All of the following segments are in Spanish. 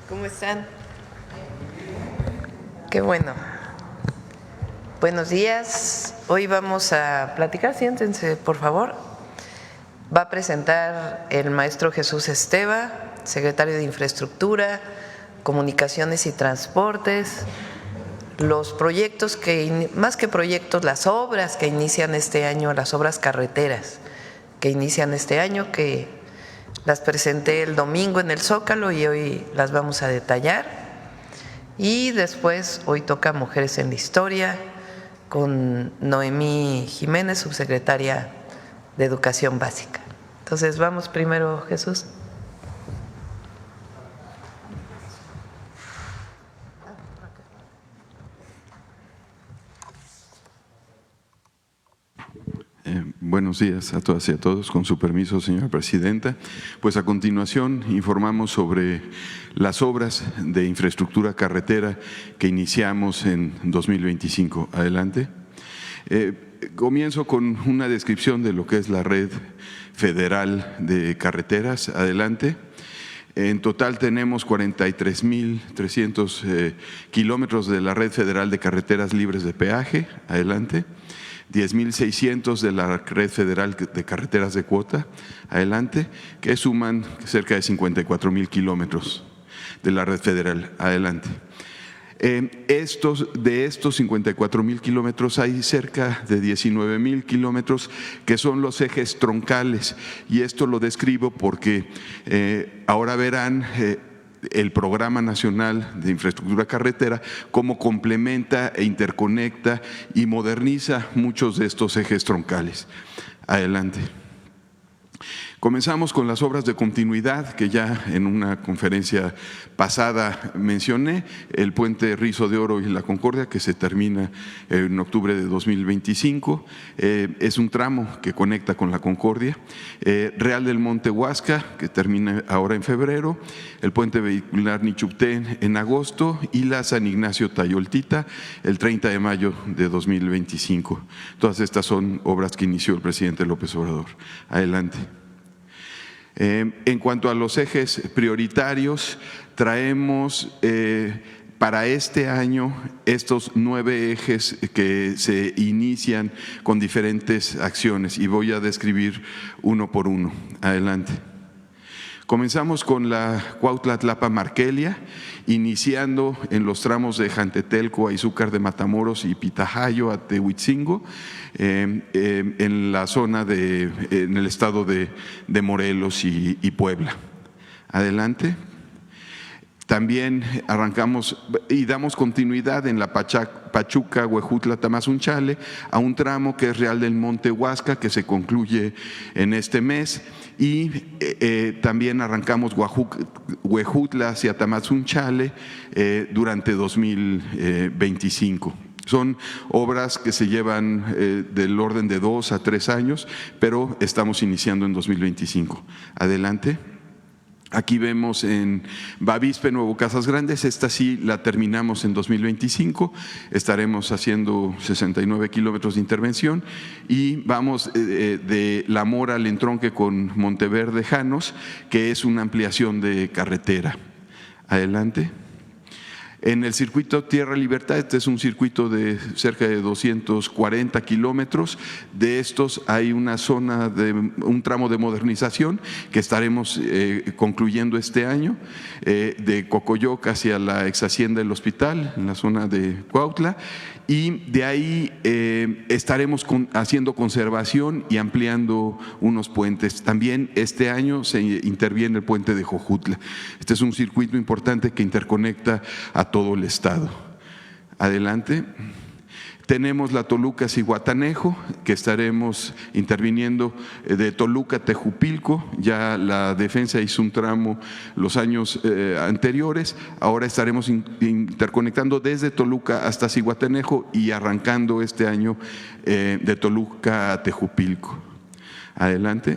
¿Cómo están? Qué bueno. Buenos días. Hoy vamos a platicar, siéntense por favor. Va a presentar el maestro Jesús Esteva, secretario de Infraestructura, Comunicaciones y Transportes, los proyectos más que proyectos, las obras que inician este año, las obras carreteras que inician este año, que las presenté el domingo en el Zócalo y hoy las vamos a detallar. Y después, hoy toca Mujeres en la Historia con Noemí Jiménez, subsecretaria de Educación Básica. Entonces, vamos primero, Jesús. Buenos días a todas y a todos. Con su permiso, señora presidenta. Pues a continuación informamos sobre las obras de infraestructura carretera que iniciamos en 2025. Adelante. Comienzo con una descripción de lo que es la red federal de carreteras. Adelante. En total tenemos 43.300 kilómetros de la red federal de carreteras libres de peaje. Adelante. 10.600 de la red federal de carreteras de cuota, adelante, que suman cerca de 54.000 kilómetros de la red federal, adelante. De estos 54.000 kilómetros hay cerca de 19.000 kilómetros que son los ejes troncales, y esto lo describo porque ahora verán el Programa Nacional de Infraestructura Carretera, cómo complementa e interconecta y moderniza muchos de estos ejes troncales. Adelante. Comenzamos con las obras de continuidad que ya en una conferencia pasada mencioné, el puente Rizo de Oro y la Concordia, que se termina en octubre de 2025, es un tramo que conecta con la Concordia, Real del Monte Huasca, que termina ahora en febrero, el puente vehicular Nichupté en agosto y la San Ignacio Tayoltita el 30 de mayo de 2025. Todas estas son obras que inició el presidente López Obrador. Adelante. En cuanto a los ejes prioritarios, traemos para este año estos 9 ejes que se inician con diferentes acciones y voy a describir uno por uno. Adelante. Comenzamos con la Cuautla-Tlapa-Marquelia, iniciando en los tramos de Jantetelco a Izúcar de Matamoros y Pitajayo a Tehuitzingo, en la zona en el estado de Morelos y Puebla. Adelante. También arrancamos y damos continuidad en la Pachuca, Huejutla, Tamazunchale, a un tramo que es Real del Monte Huasca, que se concluye en este mes, y también arrancamos Huejutla hacia Tamazunchale durante 2025. Son obras que se llevan del orden de 2 a 3 años, pero estamos iniciando en 2025. Adelante. Aquí vemos en Bavispe, Nuevo Casas Grandes, esta sí la terminamos en 2025, estaremos haciendo 69 kilómetros de intervención y vamos de La Mora al entronque con Monteverde Janos, que es una ampliación de carretera. Adelante. En el circuito Tierra Libertad, este es un circuito de cerca de 240 kilómetros. De estos hay un tramo de modernización que estaremos concluyendo este año, de Cocoyoc hacia la ex hacienda del hospital, en la zona de Cuautla, y de ahí estaremos haciendo conservación y ampliando unos puentes. También este año se interviene el puente de Jojutla. Este es un circuito importante que interconecta a todo el estado. Adelante. Tenemos la Toluca-Zihuatanejo, que estaremos interviniendo de Toluca a Tejupilco. Ya la defensa hizo un tramo los años anteriores. Ahora estaremos interconectando desde Toluca hasta Zihuatanejo y arrancando este año de Toluca a Tejupilco. Adelante.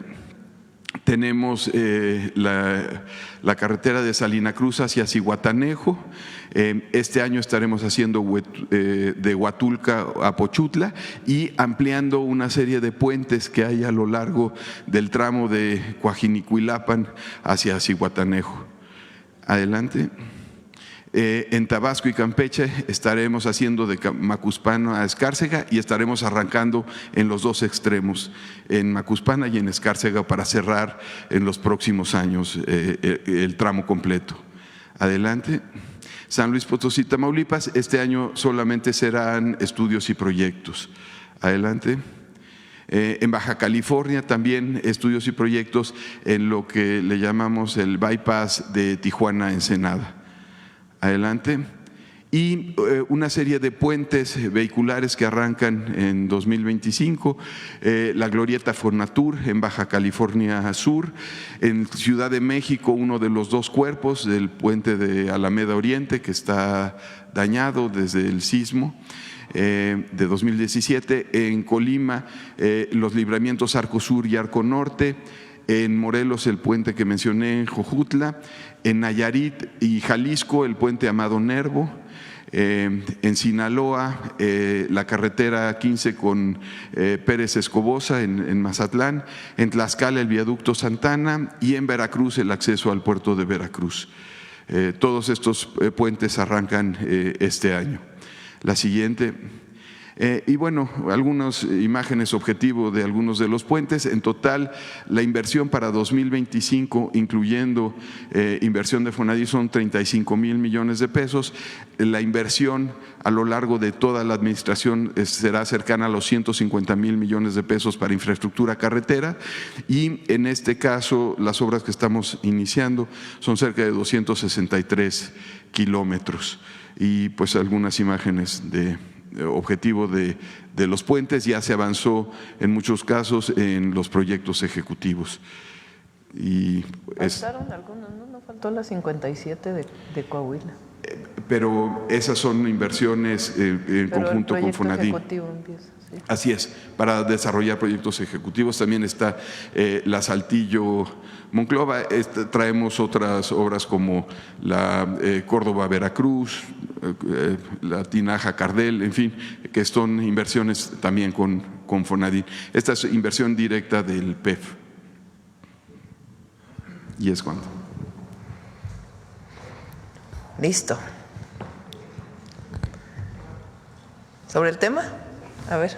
Tenemos la carretera de Salina Cruz hacia Zihuatanejo. Este año estaremos haciendo de Huatulca a Pochutla y ampliando una serie de puentes que hay a lo largo del tramo de Coajinicuilapan hacia Zihuatanejo. Adelante. En Tabasco y Campeche estaremos haciendo de Macuspana a Escárcega y estaremos arrancando en los dos extremos, en Macuspana y en Escárcega, para cerrar en los próximos años el tramo completo. Adelante. San Luis Potosí, Tamaulipas, este año solamente serán estudios y proyectos. Adelante. En Baja California también estudios y proyectos en lo que le llamamos el bypass de Tijuana-Ensenada. Adelante. Y una serie de puentes vehiculares que arrancan en 2025, la glorieta Fonatur en Baja California Sur, en Ciudad de México uno de los dos cuerpos del puente de Alameda Oriente que está dañado desde el sismo de 2017, en Colima los libramientos Arco Sur y Arco Norte, en Morelos el puente que mencioné en Jojutla, en Nayarit y Jalisco el puente Amado Nervo, en Sinaloa la carretera 15 con Pérez Escobosa en Mazatlán, en Tlaxcala el viaducto Santana y en Veracruz el acceso al puerto de Veracruz. Todos estos puentes arrancan este año. La siguiente. Y bueno, algunas imágenes objetivo de algunos de los puentes. En total, la inversión para 2025, incluyendo inversión de Fonadi, son 35,000 millones de pesos. La inversión a lo largo de toda la administración será cercana a los 150,000 millones de pesos para infraestructura carretera, y en este caso las obras que estamos iniciando son cerca de 263 kilómetros. Y pues algunas imágenes de objetivo de los puentes. Ya se avanzó en muchos casos en los proyectos ejecutivos. Y faltaron algunos, ¿no? Faltó la 57 de Coahuila. Pero esas son inversiones en conjunto con Fonadi. Empieza, sí. Así es, para desarrollar proyectos ejecutivos. También está la Saltillo Monclova. Traemos otras obras como la Córdoba-Veracruz, la Tinaja Cardel, en fin, que son inversiones también con Fonadi. Esta es inversión directa del PEF. ¿Y es cuánto? Listo. ¿Sobre el tema? A ver.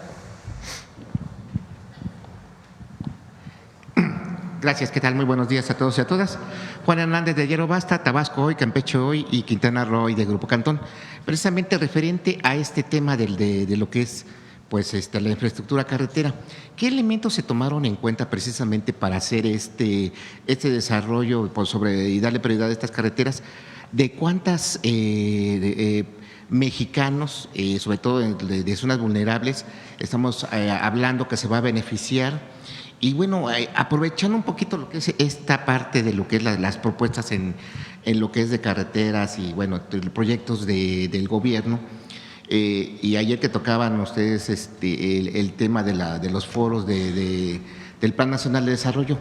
Gracias, ¿qué tal? Muy buenos días a todos y a todas. Juan Hernández de Hierro Basta, Tabasco Hoy, Campeche Hoy y Quintana Roo de Grupo Cantón. Precisamente referente a este tema de lo que es pues la infraestructura carretera. ¿Qué elementos se tomaron en cuenta precisamente para hacer este desarrollo y darle prioridad a estas carreteras? ¿De cuántas mexicanos, sobre todo de zonas vulnerables, estamos hablando que se va a beneficiar? Y bueno, aprovechando un poquito lo que es esta parte de lo que es las propuestas en lo que es de carreteras y bueno, proyectos del gobierno, y ayer que tocaban ustedes el tema de los foros del Plan Nacional de Desarrollo,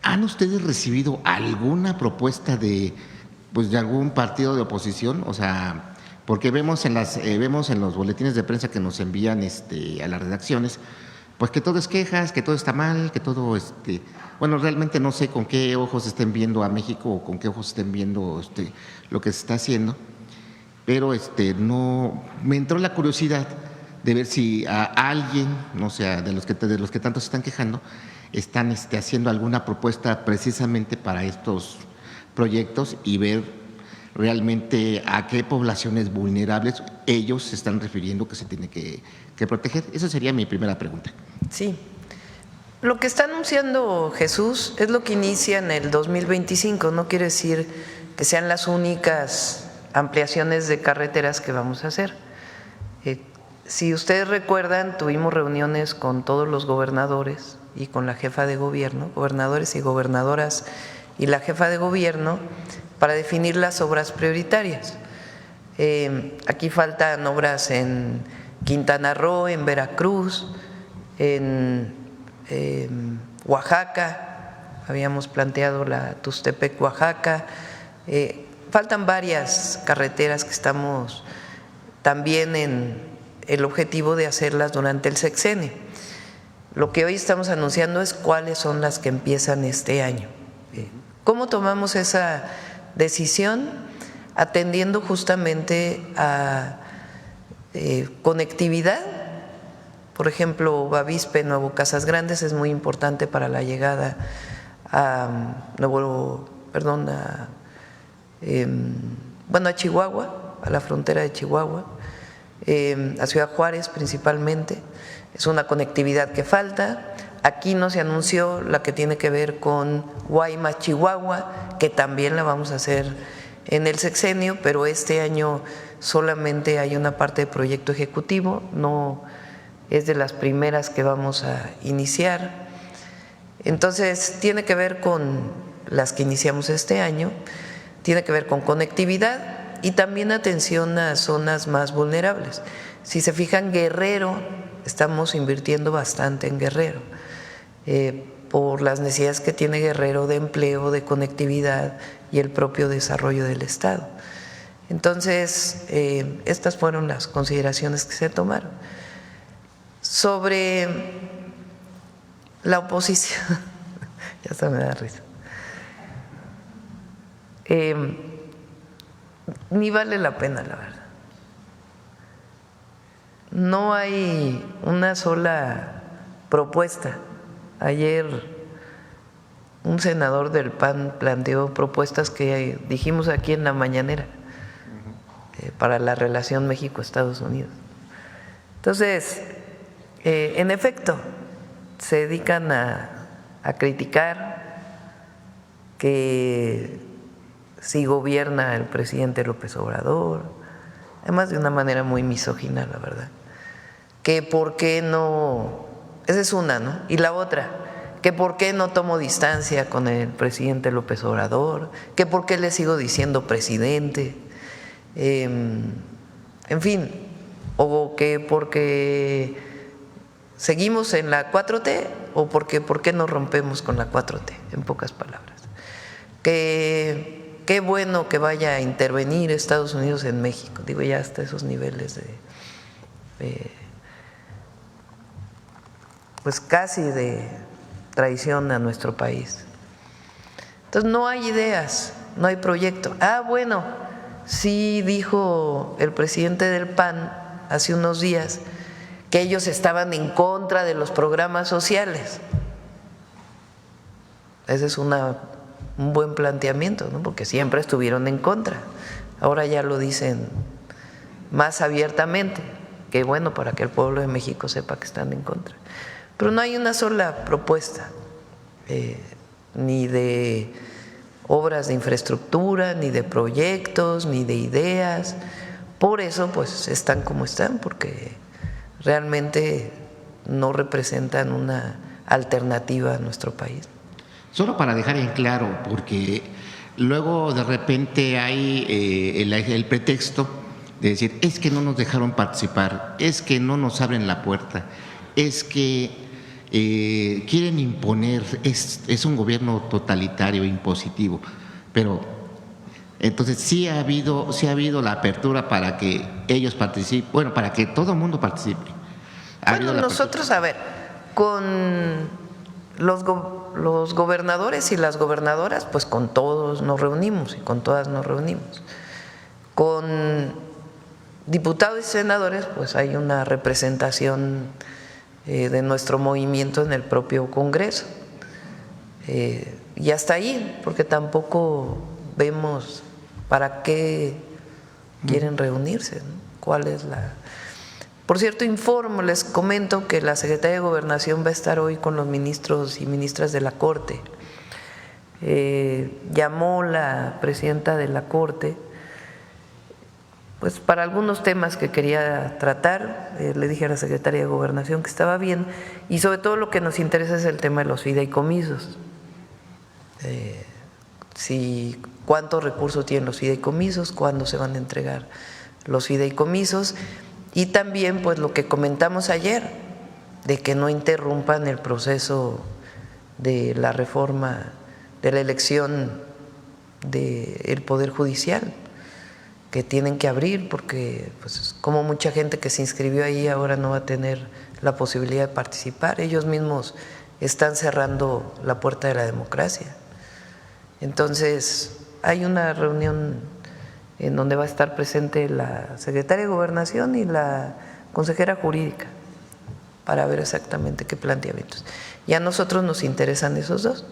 ¿han ustedes recibido alguna propuesta de algún partido de oposición? O sea, porque vemos en los boletines de prensa que nos envían a las redacciones, pues que todo es quejas, que todo está mal, que todo bueno, realmente no sé con qué ojos estén viendo a México o con qué ojos estén viendo lo que se está haciendo, pero no me entró la curiosidad de ver si a alguien, no sé, de los que tanto se están quejando, están haciendo alguna propuesta precisamente para estos proyectos y ver realmente a qué poblaciones vulnerables ellos se están refiriendo que se tiene que proteger. Esa sería mi primera pregunta. Sí. Lo que está anunciando Jesús es lo que inicia en el 2025. No quiere decir que sean las únicas ampliaciones de carreteras que vamos a hacer. Si ustedes recuerdan, tuvimos reuniones con todos los gobernadores y con la jefa de gobierno, gobernadores y gobernadoras y la jefa de gobierno, para definir las obras prioritarias. Aquí faltan obras en Quintana Roo, en Veracruz, en Oaxaca, habíamos planteado la Tustepec-Oaxaca. Faltan varias carreteras que estamos también en el objetivo de hacerlas durante el sexenio. Lo que hoy estamos anunciando es cuáles son las que empiezan este año. ¿Cómo tomamos esa decisión? Atendiendo justamente a conectividad. Por ejemplo, Bavispe, Nuevo Casas Grandes es muy importante para la llegada a a Chihuahua, a la frontera de Chihuahua, a Ciudad Juárez principalmente. Es una conectividad que falta. Aquí no se anunció la que tiene que ver con Guaymas, Chihuahua, que también la vamos a hacer en el sexenio, pero este año solamente hay una parte de proyecto ejecutivo, no es de las primeras que vamos a iniciar. Entonces, tiene que ver con las que iniciamos este año, tiene que ver con conectividad y también atención a zonas más vulnerables. Si se fijan, Guerrero, estamos invirtiendo bastante en Guerrero, por las necesidades que tiene Guerrero de empleo, de conectividad y el propio desarrollo del Estado. Entonces, estas fueron las consideraciones que se tomaron. Sobre la oposición, ya hasta me da risa, ni vale la pena, la verdad. No hay una sola propuesta. Ayer un senador del PAN planteó propuestas que dijimos aquí en la mañanera para la relación México-Estados Unidos. Entonces, en efecto, se dedican a criticar que si gobierna el presidente López Obrador, además de una manera muy misógina, la verdad, que por qué no, esa es una, ¿no? Y la otra, que por qué no tomo distancia con el presidente López Obrador, que por qué le sigo diciendo presidente, en fin, o que porque seguimos en la 4T o porque por qué no rompemos con la 4T, en pocas palabras. Que qué bueno que vaya a intervenir Estados Unidos en México, digo, ya hasta esos niveles de pues casi de traición a nuestro país. Entonces no hay ideas, no hay proyecto. Bueno, sí dijo el presidente del PAN hace unos días que ellos estaban en contra de los programas sociales. Ese es un buen planteamiento, ¿no? Porque siempre estuvieron en contra. Ahora ya lo dicen más abiertamente. Qué bueno para que el pueblo de México sepa que están en contra. Pero no hay una sola propuesta, ni de obras de infraestructura, ni de proyectos, ni de ideas. Por eso pues están como están, porque realmente no representan una alternativa a nuestro país. Solo para dejar en claro, porque luego de repente hay el pretexto de decir, es que no nos dejaron participar, es que no nos abren la puerta, es que quieren imponer, es un gobierno totalitario, impositivo, pero entonces sí ha habido la apertura para que ellos participen, bueno, para que todo el mundo participe. Bueno, nosotros, a ver, con los gobernadores y las gobernadoras, pues con todos nos reunimos y con todas nos reunimos. Con diputados y senadores, pues hay una representación de nuestro movimiento en el propio Congreso. Y hasta ahí, porque tampoco vemos para qué quieren reunirse, ¿no? ¿Cuál es la...? Por cierto, les comento que la Secretaría de Gobernación va a estar hoy con los ministros y ministras de la Corte. Llamó la presidenta de la Corte pues para algunos temas que quería tratar, le dije a la Secretaría de Gobernación que estaba bien, y sobre todo lo que nos interesa es el tema de los fideicomisos. Cuántos recursos tienen los fideicomisos, cuándo se van a entregar los fideicomisos, y también pues lo que comentamos ayer, de que no interrumpan el proceso de la reforma de la elección del Poder Judicial, que tienen que abrir, porque pues como mucha gente que se inscribió ahí ahora no va a tener la posibilidad de participar. Ellos mismos están cerrando la puerta de la democracia. Entonces, hay una reunión en donde va a estar presente la secretaria de Gobernación y la consejera jurídica para ver exactamente qué planteamientos. Y a nosotros nos interesan esos dos,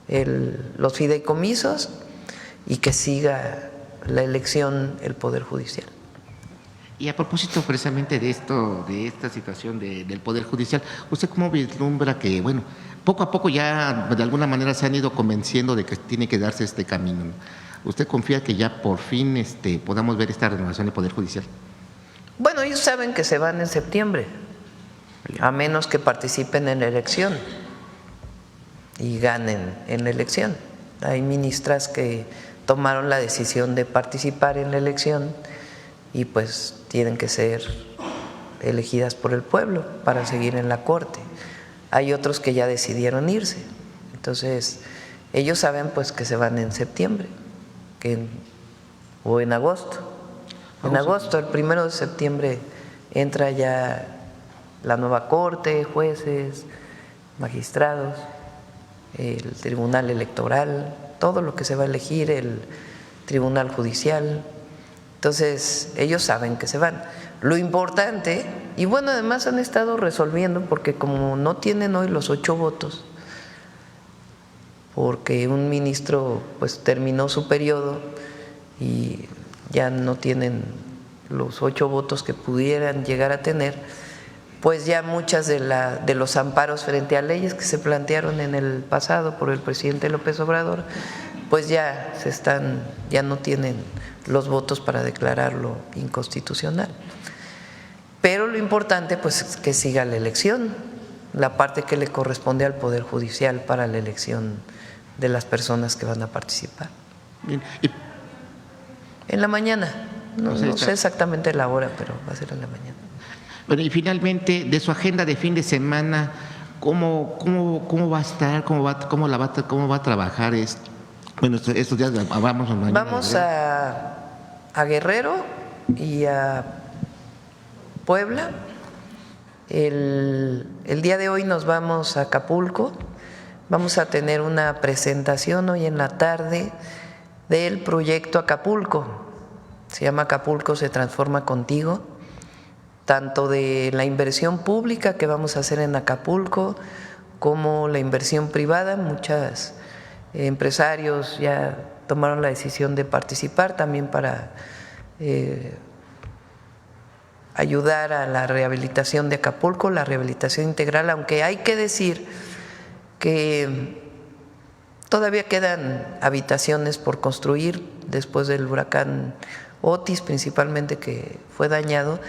los fideicomisos y que siga la elección el Poder Judicial. Y a propósito precisamente de esto, de esta situación del Poder Judicial, ¿usted cómo vislumbra que, bueno, poco a poco ya de alguna manera se han ido convenciendo de que tiene que darse este camino? ¿Usted confía que ya por fin podamos ver esta renovación del Poder Judicial? Bueno, ellos saben que se van en septiembre, a menos que participen en la elección y ganen en la elección. Hay ministras que tomaron la decisión de participar en la elección y pues tienen que ser elegidas por el pueblo para seguir en la Corte. Hay otros que ya decidieron irse. Entonces, ellos saben pues que se van en septiembre o en agosto. En agosto, el 1 de septiembre, entra ya la nueva Corte, jueces, magistrados, el Tribunal Electoral, todo lo que se va a elegir, el Tribunal Judicial. Entonces, ellos saben que se van. Lo importante, y bueno, además han estado resolviendo, porque como no tienen hoy los 8 votos, porque un ministro pues terminó su periodo y ya no tienen los 8 votos que pudieran llegar a tener, pues ya muchas de los amparos frente a leyes que se plantearon en el pasado por el presidente López Obrador, pues ya no tienen los votos para declararlo inconstitucional. Pero lo importante pues es que siga la elección, la parte que le corresponde al Poder Judicial para la elección de las personas que van a participar. Bien. En la mañana, no sé exactamente la hora, pero va a ser en la mañana. Bueno, y finalmente, de su agenda de fin de semana, ¿cómo va a estar? ¿Cómo va a trabajar esto? Bueno, estos días vamos a Guerrero y a Puebla. El día de hoy nos vamos a Acapulco. Vamos a tener una presentación hoy en la tarde del proyecto Acapulco. Se llama Acapulco se transforma contigo, tanto de la inversión pública que vamos a hacer en Acapulco como la inversión privada. Muchos empresarios ya tomaron la decisión de participar también para ayudar a la rehabilitación de Acapulco, la rehabilitación integral, aunque hay que decir que todavía quedan habitaciones por construir después del huracán Otis, principalmente, que fue dañado,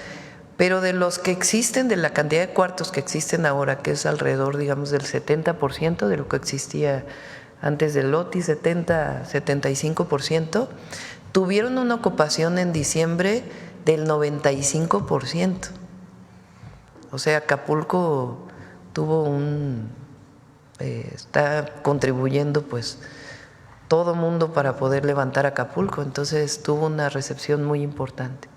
pero de los que existen, de la cantidad de cuartos que existen ahora, que es alrededor, digamos, del 70% de lo que existía antes del Otis, 75%, tuvieron una ocupación en diciembre del 95%. O sea, Acapulco está contribuyendo pues todo mundo para poder levantar Acapulco, entonces tuvo una recepción muy importante.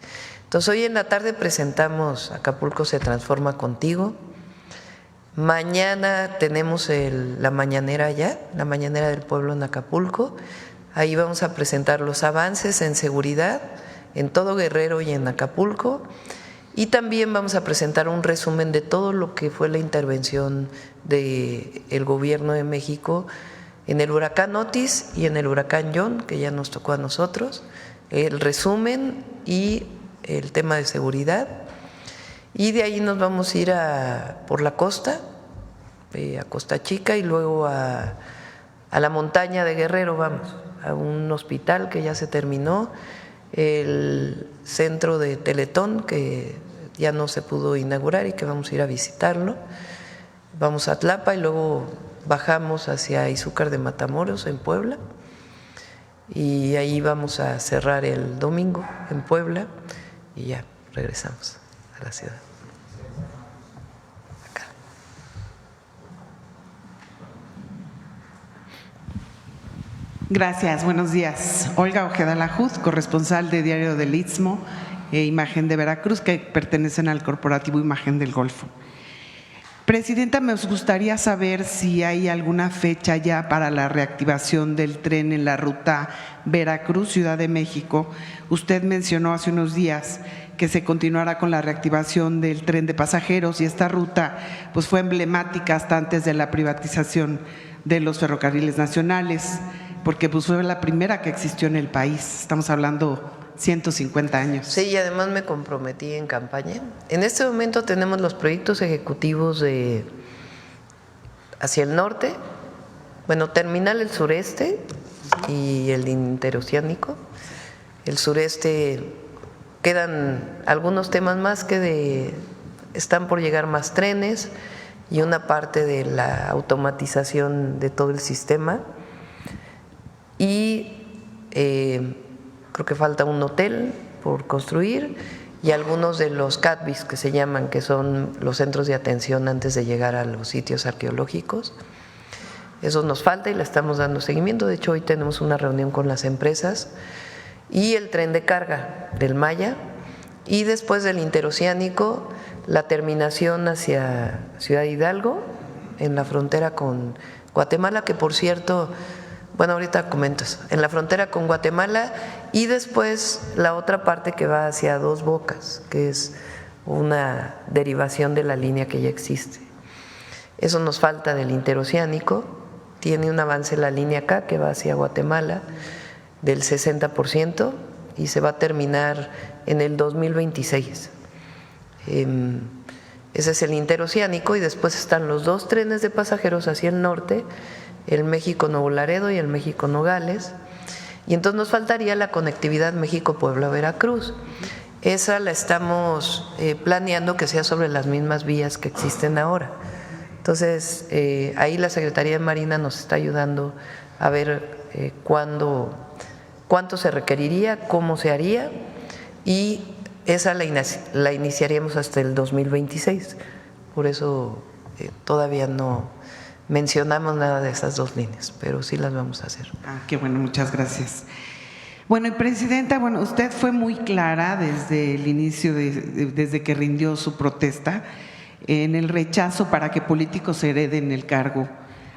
Entonces hoy en la tarde presentamos Acapulco se transforma contigo. Mañana tenemos la mañanera allá, la mañanera del pueblo en Acapulco. Ahí vamos a presentar los avances en seguridad en todo Guerrero y en Acapulco. Y también vamos a presentar un resumen de todo lo que fue la intervención del gobierno de México en el huracán Otis y en el huracán John, que ya nos tocó a nosotros, el resumen y el tema de seguridad. Y de ahí nos vamos a ir por la costa, a Costa Chica, y luego a la montaña de Guerrero, vamos, a un hospital que ya se terminó, el centro de Teletón, que ya no se pudo inaugurar y que vamos a ir a visitarlo. Vamos a Tlapa y luego bajamos hacia Izúcar de Matamoros, en Puebla, y ahí vamos a cerrar el domingo en Puebla y ya regresamos a la ciudad. Acá. Gracias, buenos días. Olga Ojeda Lajuz, corresponsal de Diario del Istmo e Imagen de Veracruz, que pertenecen al corporativo Imagen del Golfo. Presidenta, me gustaría saber si hay alguna fecha ya para la reactivación del tren en la ruta Veracruz-Ciudad de México. Usted mencionó hace unos días que se continuará con la reactivación del tren de pasajeros y esta ruta pues fue emblemática hasta antes de la privatización de los ferrocarriles nacionales, porque pues fue la primera que existió en el país. Estamos hablando 150 años. Sí, y además me comprometí en campaña. En este momento tenemos los proyectos ejecutivos hacia el norte, bueno, terminal el sureste y el interoceánico. El sureste quedan algunos temas más están por llegar más trenes y una parte de la automatización de todo el sistema. Y creo que falta un hotel por construir y algunos de los CATBIS que se llaman, que son los centros de atención antes de llegar a los sitios arqueológicos. Eso nos falta y le estamos dando seguimiento. De hecho, hoy tenemos una reunión con las empresas. Y el tren de carga del Maya y después del interoceánico, la terminación hacia Ciudad Hidalgo, en la frontera con Guatemala, que por cierto… Bueno, ahorita comentas, en la frontera con Guatemala y después la otra parte que va hacia Dos Bocas, que es una derivación de la línea que ya existe. Eso nos falta del interoceánico, tiene un avance la línea acá que va hacia Guatemala del 60% y se va a terminar en el 2026. Ese es el interoceánico y después están los dos trenes de pasajeros hacia el norte, el México-Nuevo Laredo y el México-Nogales, y entonces nos faltaría la conectividad México-Puebla-Veracruz. Esa la estamos planeando que sea sobre las mismas vías que existen ahora. Entonces, ahí la Secretaría de Marina nos está ayudando a ver cuánto se requeriría, cómo se haría, y esa la iniciaríamos hasta el 2026. Por eso todavía no mencionamos nada de esas dos líneas, pero sí las vamos a hacer. Qué bueno, muchas gracias. Bueno, y Presidenta, usted fue muy clara desde el inicio, desde que rindió su protesta, en el rechazo para que políticos hereden el cargo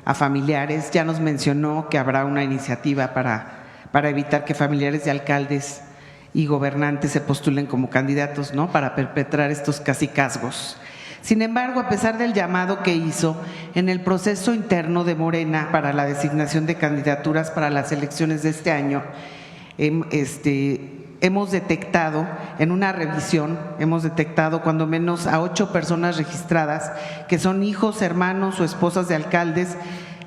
a familiares. Ya nos mencionó que habrá una iniciativa para evitar que familiares de alcaldes y gobernantes se postulen como candidatos, ¿no?, para perpetrar estos cacicazgos. Sin embargo, a pesar del llamado que hizo en el proceso interno de Morena para la designación de candidaturas para las elecciones de este año, hemos detectado, en una revisión, cuando menos a 8 personas registradas que son hijos, hermanos o esposas de alcaldes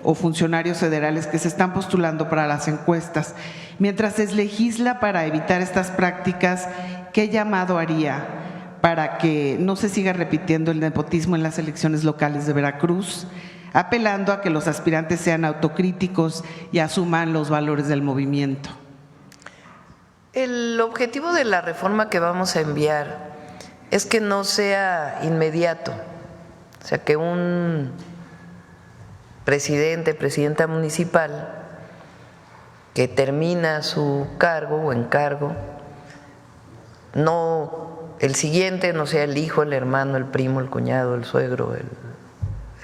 o funcionarios federales que se están postulando para las encuestas. Mientras se legisla para evitar estas prácticas, ¿qué llamado haría para que no se siga repitiendo el nepotismo en las elecciones locales de Veracruz, apelando a que los aspirantes sean autocríticos y asuman los valores del movimiento? El objetivo de la reforma que vamos a enviar es que no sea inmediato, o sea, que un presidenta municipal que termina su cargo o encargo, el siguiente no sea el hijo, el hermano, el primo, el cuñado, el suegro,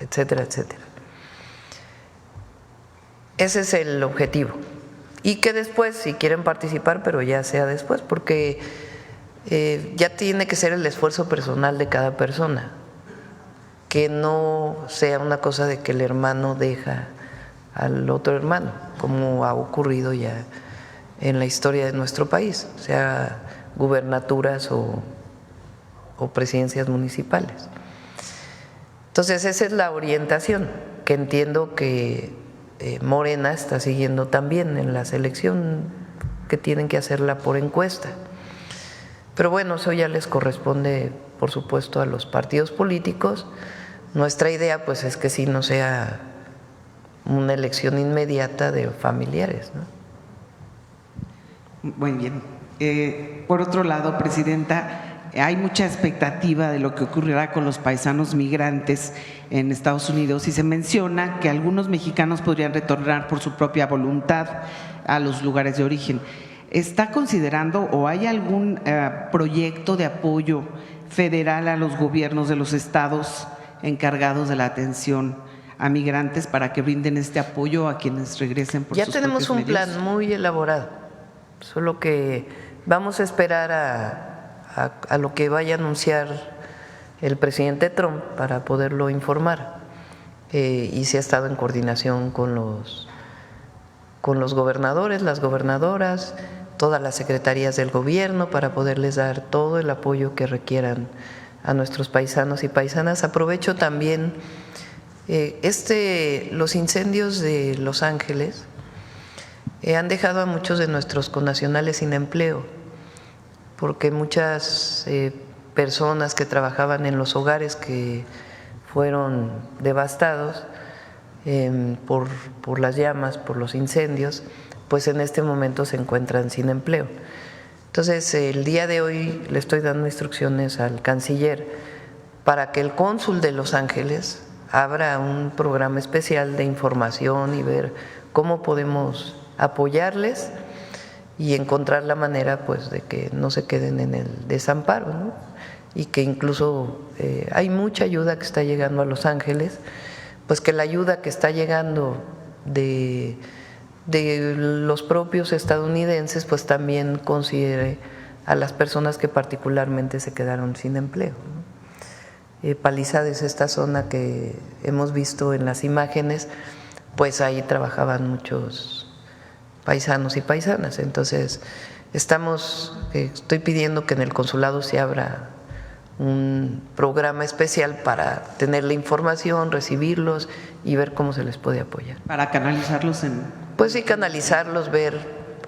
etcétera, etcétera. Ese es el objetivo. Y que después, si quieren participar, pero ya sea después, porque ya tiene que ser el esfuerzo personal de cada persona, que no sea una cosa de que el hermano deja al otro hermano, como ha ocurrido ya en la historia de nuestro país, sea gubernaturas o presidencias municipales. Entonces, esa es la orientación que entiendo que Morena está siguiendo también en la selección, que tienen que hacerla por encuesta. Pero bueno, eso ya les corresponde, por supuesto, a los partidos políticos. Nuestra idea, pues, es que sí no sea una elección inmediata de familiares, ¿no? Muy bien. Por otro lado, Presidenta, hay mucha expectativa de lo que ocurrirá con los paisanos migrantes en Estados Unidos y se menciona que algunos mexicanos podrían retornar por su propia voluntad a los lugares de origen. ¿Está considerando o hay algún proyecto de apoyo federal a los gobiernos de los estados encargados de la atención a migrantes para que brinden este apoyo a quienes regresen por sus propios medios? Ya tenemos un plan muy elaborado, solo que vamos a esperar a lo que vaya a anunciar el presidente Trump para poderlo informar. Y se ha estado en coordinación con los gobernadores, las gobernadoras, todas las secretarías del gobierno para poderles dar todo el apoyo que requieran a nuestros paisanos y paisanas. Aprovecho también los incendios de Los Ángeles han dejado a muchos de nuestros connacionales sin empleo, porque muchas personas que trabajaban en los hogares que fueron devastados por las llamas, por los incendios, pues en este momento se encuentran sin empleo. Entonces, el día de hoy le estoy dando instrucciones al canciller para que el cónsul de Los Ángeles abra un programa especial de información y ver cómo podemos apoyarles y encontrar la manera pues de que no se queden en el desamparo, ¿no? Y que incluso hay mucha ayuda que está llegando a Los Ángeles, pues que la ayuda que está llegando de los propios estadounidenses pues también considere a las personas que particularmente se quedaron sin empleo, ¿no? Palisades, esta zona que hemos visto en las imágenes, pues ahí trabajaban muchos paisanos y paisanas. Entonces estoy pidiendo que en el consulado se abra un programa especial para tener la información, recibirlos y ver cómo se les puede apoyar. Para canalizarlos Pues sí, canalizarlos, ver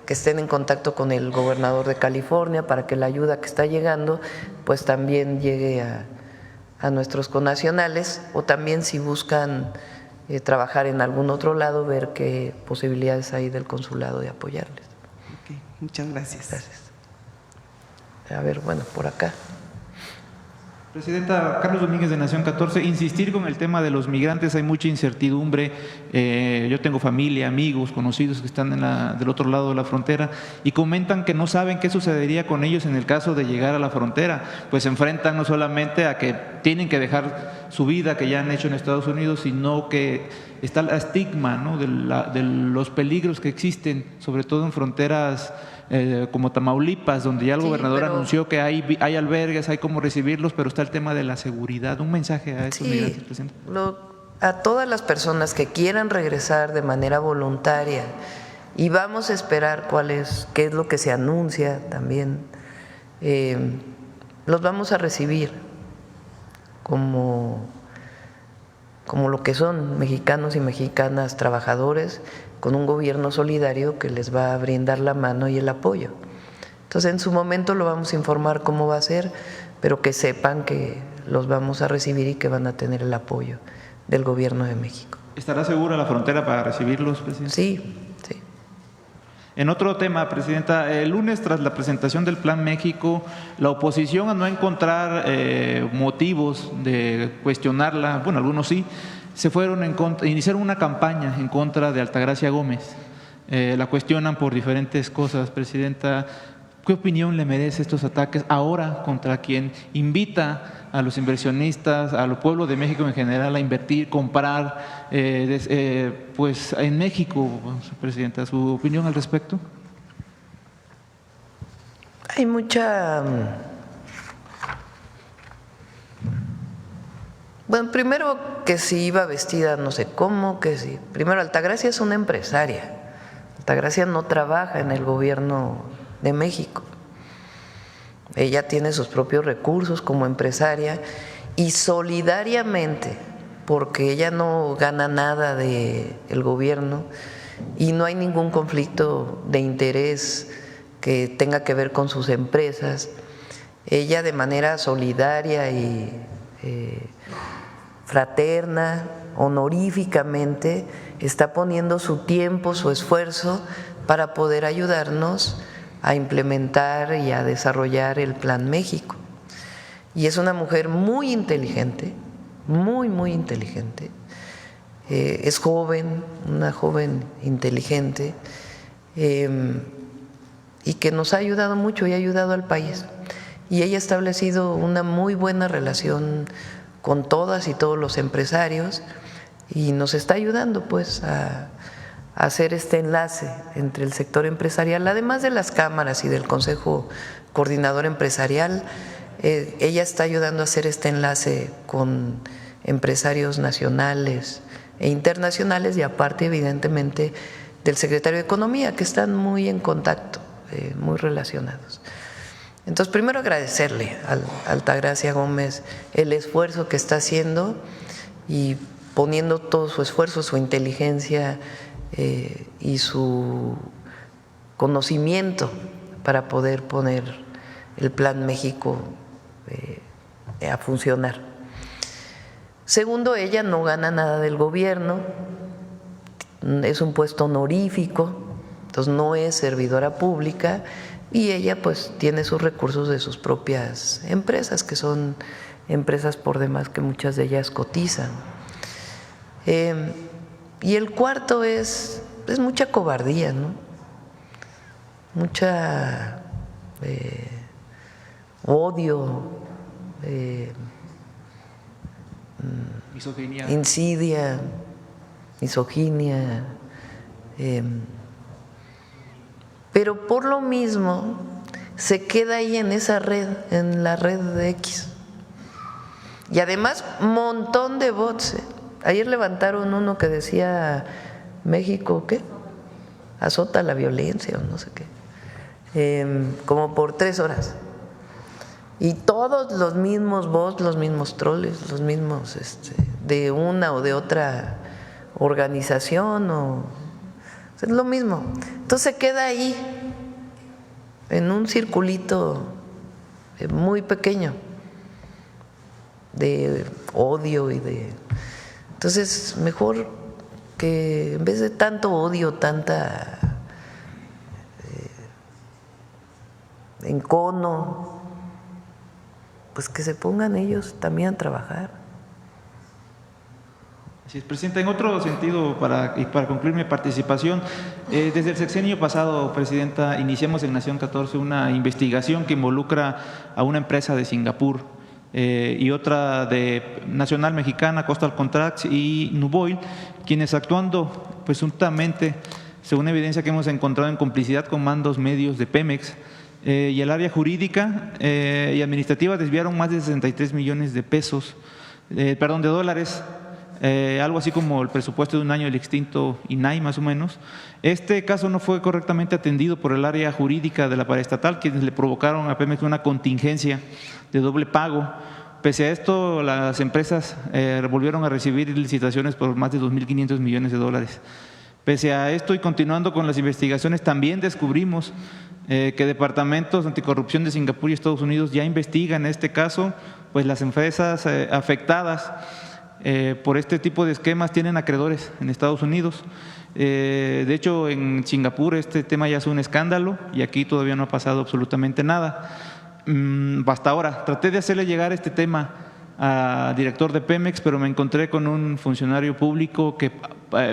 que estén en contacto con el gobernador de California para que la ayuda que está llegando pues también llegue a nuestros connacionales, o también si buscan trabajar en algún otro lado, ver qué posibilidades hay del consulado de apoyarles. Ok, muchas gracias. Gracias. A ver, bueno, por acá. Presidenta, Carlos Domínguez de Nación 14, insistir con el tema de los migrantes, hay mucha incertidumbre, yo tengo familia, amigos, conocidos que están del otro lado de la frontera y comentan que no saben qué sucedería con ellos en el caso de llegar a la frontera, pues se enfrentan no solamente a que tienen que dejar su vida que ya han hecho en Estados Unidos, sino que está el estigma, ¿no?, de los peligros que existen, sobre todo en fronteras como Tamaulipas, donde ya el gobernador anunció que hay albergues, hay cómo recibirlos, pero está el tema de la seguridad. Un mensaje a esos migrantes, presidente. A todas las personas que quieran regresar de manera voluntaria, y vamos a esperar qué es lo que se anuncia también, los vamos a recibir como lo que son, mexicanos y mexicanas trabajadores, con un gobierno solidario que les va a brindar la mano y el apoyo. Entonces, en su momento lo vamos a informar cómo va a ser, pero que sepan que los vamos a recibir y que van a tener el apoyo del gobierno de México. ¿Estará segura la frontera para recibirlos, presidente? Sí, sí. En otro tema, presidenta, el lunes tras la presentación del Plan México, la oposición, a no encontrar motivos de cuestionarla, bueno, algunos sí, se fueron iniciaron una campaña en contra de Altagracia Gómez. La cuestionan por diferentes cosas, presidenta. ¿Qué opinión le merece estos ataques ahora contra quien invita a los inversionistas, al pueblo de México en general, a invertir, comprar, pues en México, presidenta? ¿Su opinión al respecto? Hay mucha… Bueno, primero que si iba vestida no sé cómo, que si… Primero, Altagracia es una empresaria. Altagracia no trabaja en el gobierno de México. Ella tiene sus propios recursos como empresaria y solidariamente, porque ella no gana nada del gobierno y no hay ningún conflicto de interés que tenga que ver con sus empresas, ella de manera solidaria y fraterna, honoríficamente, está poniendo su tiempo, su esfuerzo para poder ayudarnos a implementar y a desarrollar el Plan México. y es una mujer muy inteligente, muy inteligente. Es joven, una joven inteligente, y que nos ha ayudado mucho y ha ayudado al país. Y ella ha establecido una muy buena relación con todas y todos los empresarios y nos está ayudando pues a hacer este enlace entre el sector empresarial, además de las cámaras y del Consejo Coordinador Empresarial. Ella está ayudando a hacer este enlace con empresarios nacionales e internacionales y aparte evidentemente del secretario de Economía, que están muy en contacto, muy relacionados. Entonces, primero agradecerle a Altagracia Gómez el esfuerzo que está haciendo y poniendo todo su esfuerzo, su inteligencia y su conocimiento para poder poner el Plan México a funcionar. Segundo, ella no gana nada del gobierno, es un puesto honorífico, entonces no es servidora pública y ella pues tiene sus recursos de sus propias empresas, que son empresas por demás que muchas de ellas cotizan. Y el cuarto es mucha cobardía, ¿no? Mucha odio, misoginia, insidia, misoginia, pero por lo mismo se queda ahí en esa red, en la red de X. Y además, montón de bots. Ayer levantaron uno que decía México, ¿qué? Azota la violencia o no sé qué. Como por 3 horas. Y todos los mismos bots, los mismos troles, los mismos de una o de otra organización, es lo mismo. Entonces se queda ahí, en un circulito muy pequeño de odio y de… Entonces, mejor que en vez de tanto odio, tanta encono, pues que se pongan ellos también a trabajar. Así es, Presidenta. En otro sentido, para concluir mi participación, desde el sexenio pasado, Presidenta, iniciamos en Nación 14 una investigación que involucra a una empresa de Singapur y otra de nacional mexicana, Coastal Contracts y Nuboil, quienes actuando presuntamente, según evidencia que hemos encontrado, en complicidad con mandos medios de Pemex y el área jurídica y administrativa, desviaron más de 63 millones de pesos, de dólares, algo así como el presupuesto de un año del extinto INAI, más o menos. Este caso no fue correctamente atendido por el área jurídica de la paraestatal, quienes le provocaron a Pemex una contingencia de doble pago. Pese a esto, las empresas volvieron a recibir licitaciones por más de 2.500 millones de dólares. Pese a esto y continuando con las investigaciones, también descubrimos que departamentos anticorrupción de Singapur y Estados Unidos ya investigan este caso, pues las empresas afectadas por este tipo de esquemas tienen acreedores en Estados Unidos. De hecho, en Singapur este tema ya es un escándalo y aquí todavía no ha pasado absolutamente nada. Hasta ahora traté de hacerle llegar este tema al director de Pemex, pero me encontré con un funcionario público que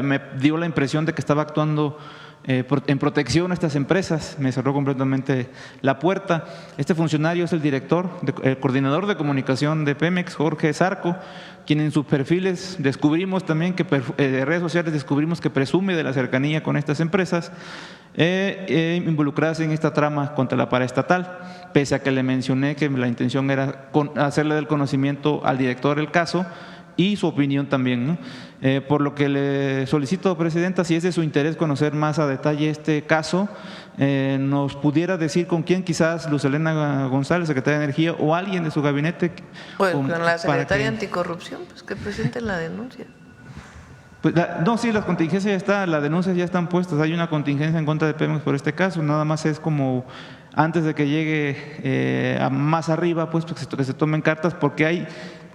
me dio la impresión de que estaba actuando en protección a estas empresas. Me cerró completamente la puerta. Este funcionario es el el coordinador de comunicación de Pemex, Jorge Zarco, quien en sus perfiles descubrimos también que de redes sociales descubrimos que presume de la cercanía con estas empresas involucradas en esta trama contra la paraestatal, pese a que le mencioné que la intención era hacerle del conocimiento al director del caso y su opinión también, ¿no? Por lo que le solicito, Presidenta, si es de su interés conocer más a detalle este caso, nos pudiera decir con quién, quizás Luz Helena González, secretaria de Energía, o alguien de su gabinete. Pues con la secretaria Anticorrupción, pues que presenten la denuncia. Pues no, sí, las contingencias ya están, las denuncias ya están puestas. Hay una contingencia en contra de Pemex por este caso, nada más es como antes de que llegue más arriba, pues que se tomen cartas, porque hay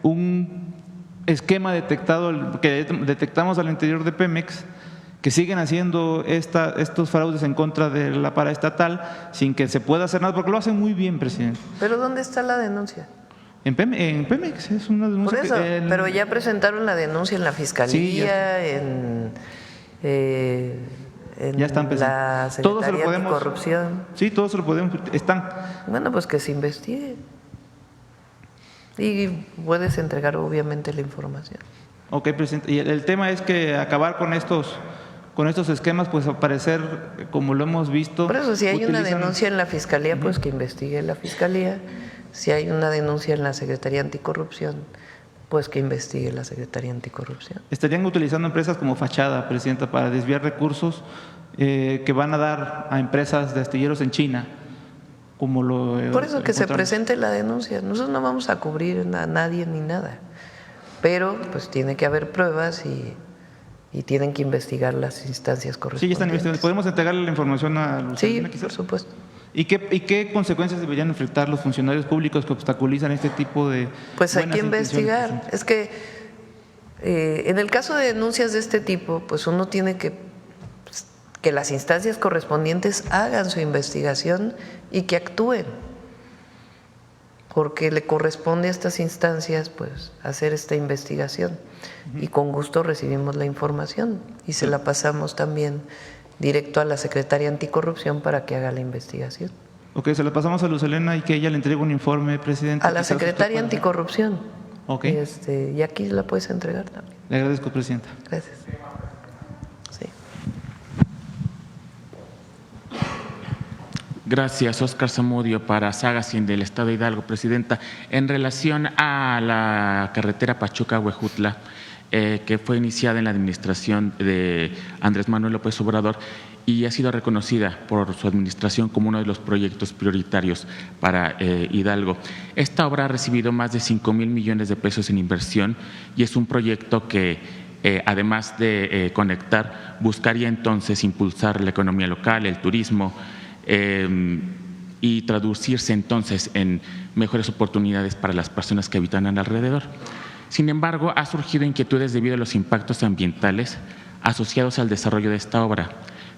un esquema detectado que detectamos al interior de Pemex, que siguen haciendo estos fraudes en contra de la paraestatal sin que se pueda hacer nada, porque lo hacen muy bien, Presidente. ¿Pero dónde está la denuncia? En Pemex es una denuncia. Por eso, pero ya presentaron la denuncia en la Fiscalía, en ya están la Secretaría de Corrupción. Sí, todos se lo podemos, están. Bueno, pues que se investigue. Y puedes entregar obviamente la información. Ok, presidente. Y el tema es que acabar con estos esquemas, pues al parecer, como lo hemos visto… Por eso, si hay una denuncia en la Fiscalía, pues que investigue la Fiscalía. Si hay una denuncia en la Secretaría Anticorrupción, pues que investigue la Secretaría Anticorrupción. Estarían utilizando empresas como fachada, presidenta, para desviar recursos que van a dar a empresas de astilleros en China. Por eso que se presente la denuncia. Nosotros no vamos a cubrir a nadie ni nada, pero pues tiene que haber pruebas y tienen que investigar las instancias correspondientes. Sí, ya están investigando. ¿Podemos entregarle la información a Lucelena? Sí, por supuesto. ¿Y qué consecuencias deberían enfrentar los funcionarios públicos que obstaculizan este tipo de… Pues hay que investigar. Es que en el caso de denuncias de este tipo, pues uno tiene que las instancias correspondientes hagan su investigación y que actúen, porque le corresponde a estas instancias pues hacer esta investigación y con gusto recibimos la información y se la pasamos también directo a la Secretaría Anticorrupción para que haga la investigación. Ok, se la pasamos a Lucelena y que ella le entregue un informe, presidente. A la Secretaría Anticorrupción. Ok. Y aquí la puedes entregar también. Le agradezco, presidenta. Gracias. Sí. Gracias, Óscar Zamudio, para Sagacín del Estado de Hidalgo. Presidenta, en relación a la carretera Pachuca-Huejutla, que fue iniciada en la administración de Andrés Manuel López Obrador y ha sido reconocida por su administración como uno de los proyectos prioritarios para Hidalgo. Esta obra ha recibido más de 5,000 millones de pesos en inversión y es un proyecto que, además de conectar, buscaría entonces impulsar la economía local, el turismo, y traducirse entonces en mejores oportunidades para las personas que habitan alrededor. Sin embargo, ha surgido inquietudes debido a los impactos ambientales asociados al desarrollo de esta obra,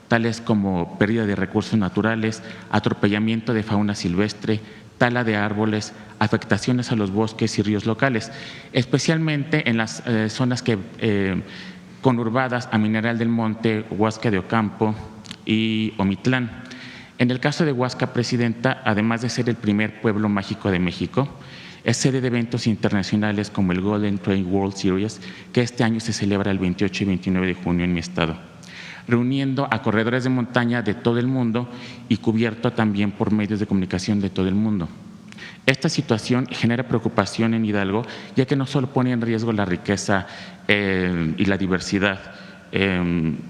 tales como pérdida de recursos naturales, atropellamiento de fauna silvestre, tala de árboles, afectaciones a los bosques y ríos locales, especialmente en las zonas conurbadas a Mineral del Monte, Huasca de Ocampo y Omitlán. En el caso de Huasca, presidenta, además de ser el primer pueblo mágico de México, es sede de eventos internacionales como el Golden Trail World Series, que este año se celebra el 28 y 29 de junio en mi estado, reuniendo a corredores de montaña de todo el mundo y cubierto también por medios de comunicación de todo el mundo. Esta situación genera preocupación en Hidalgo, ya que no solo pone en riesgo la riqueza y la diversidad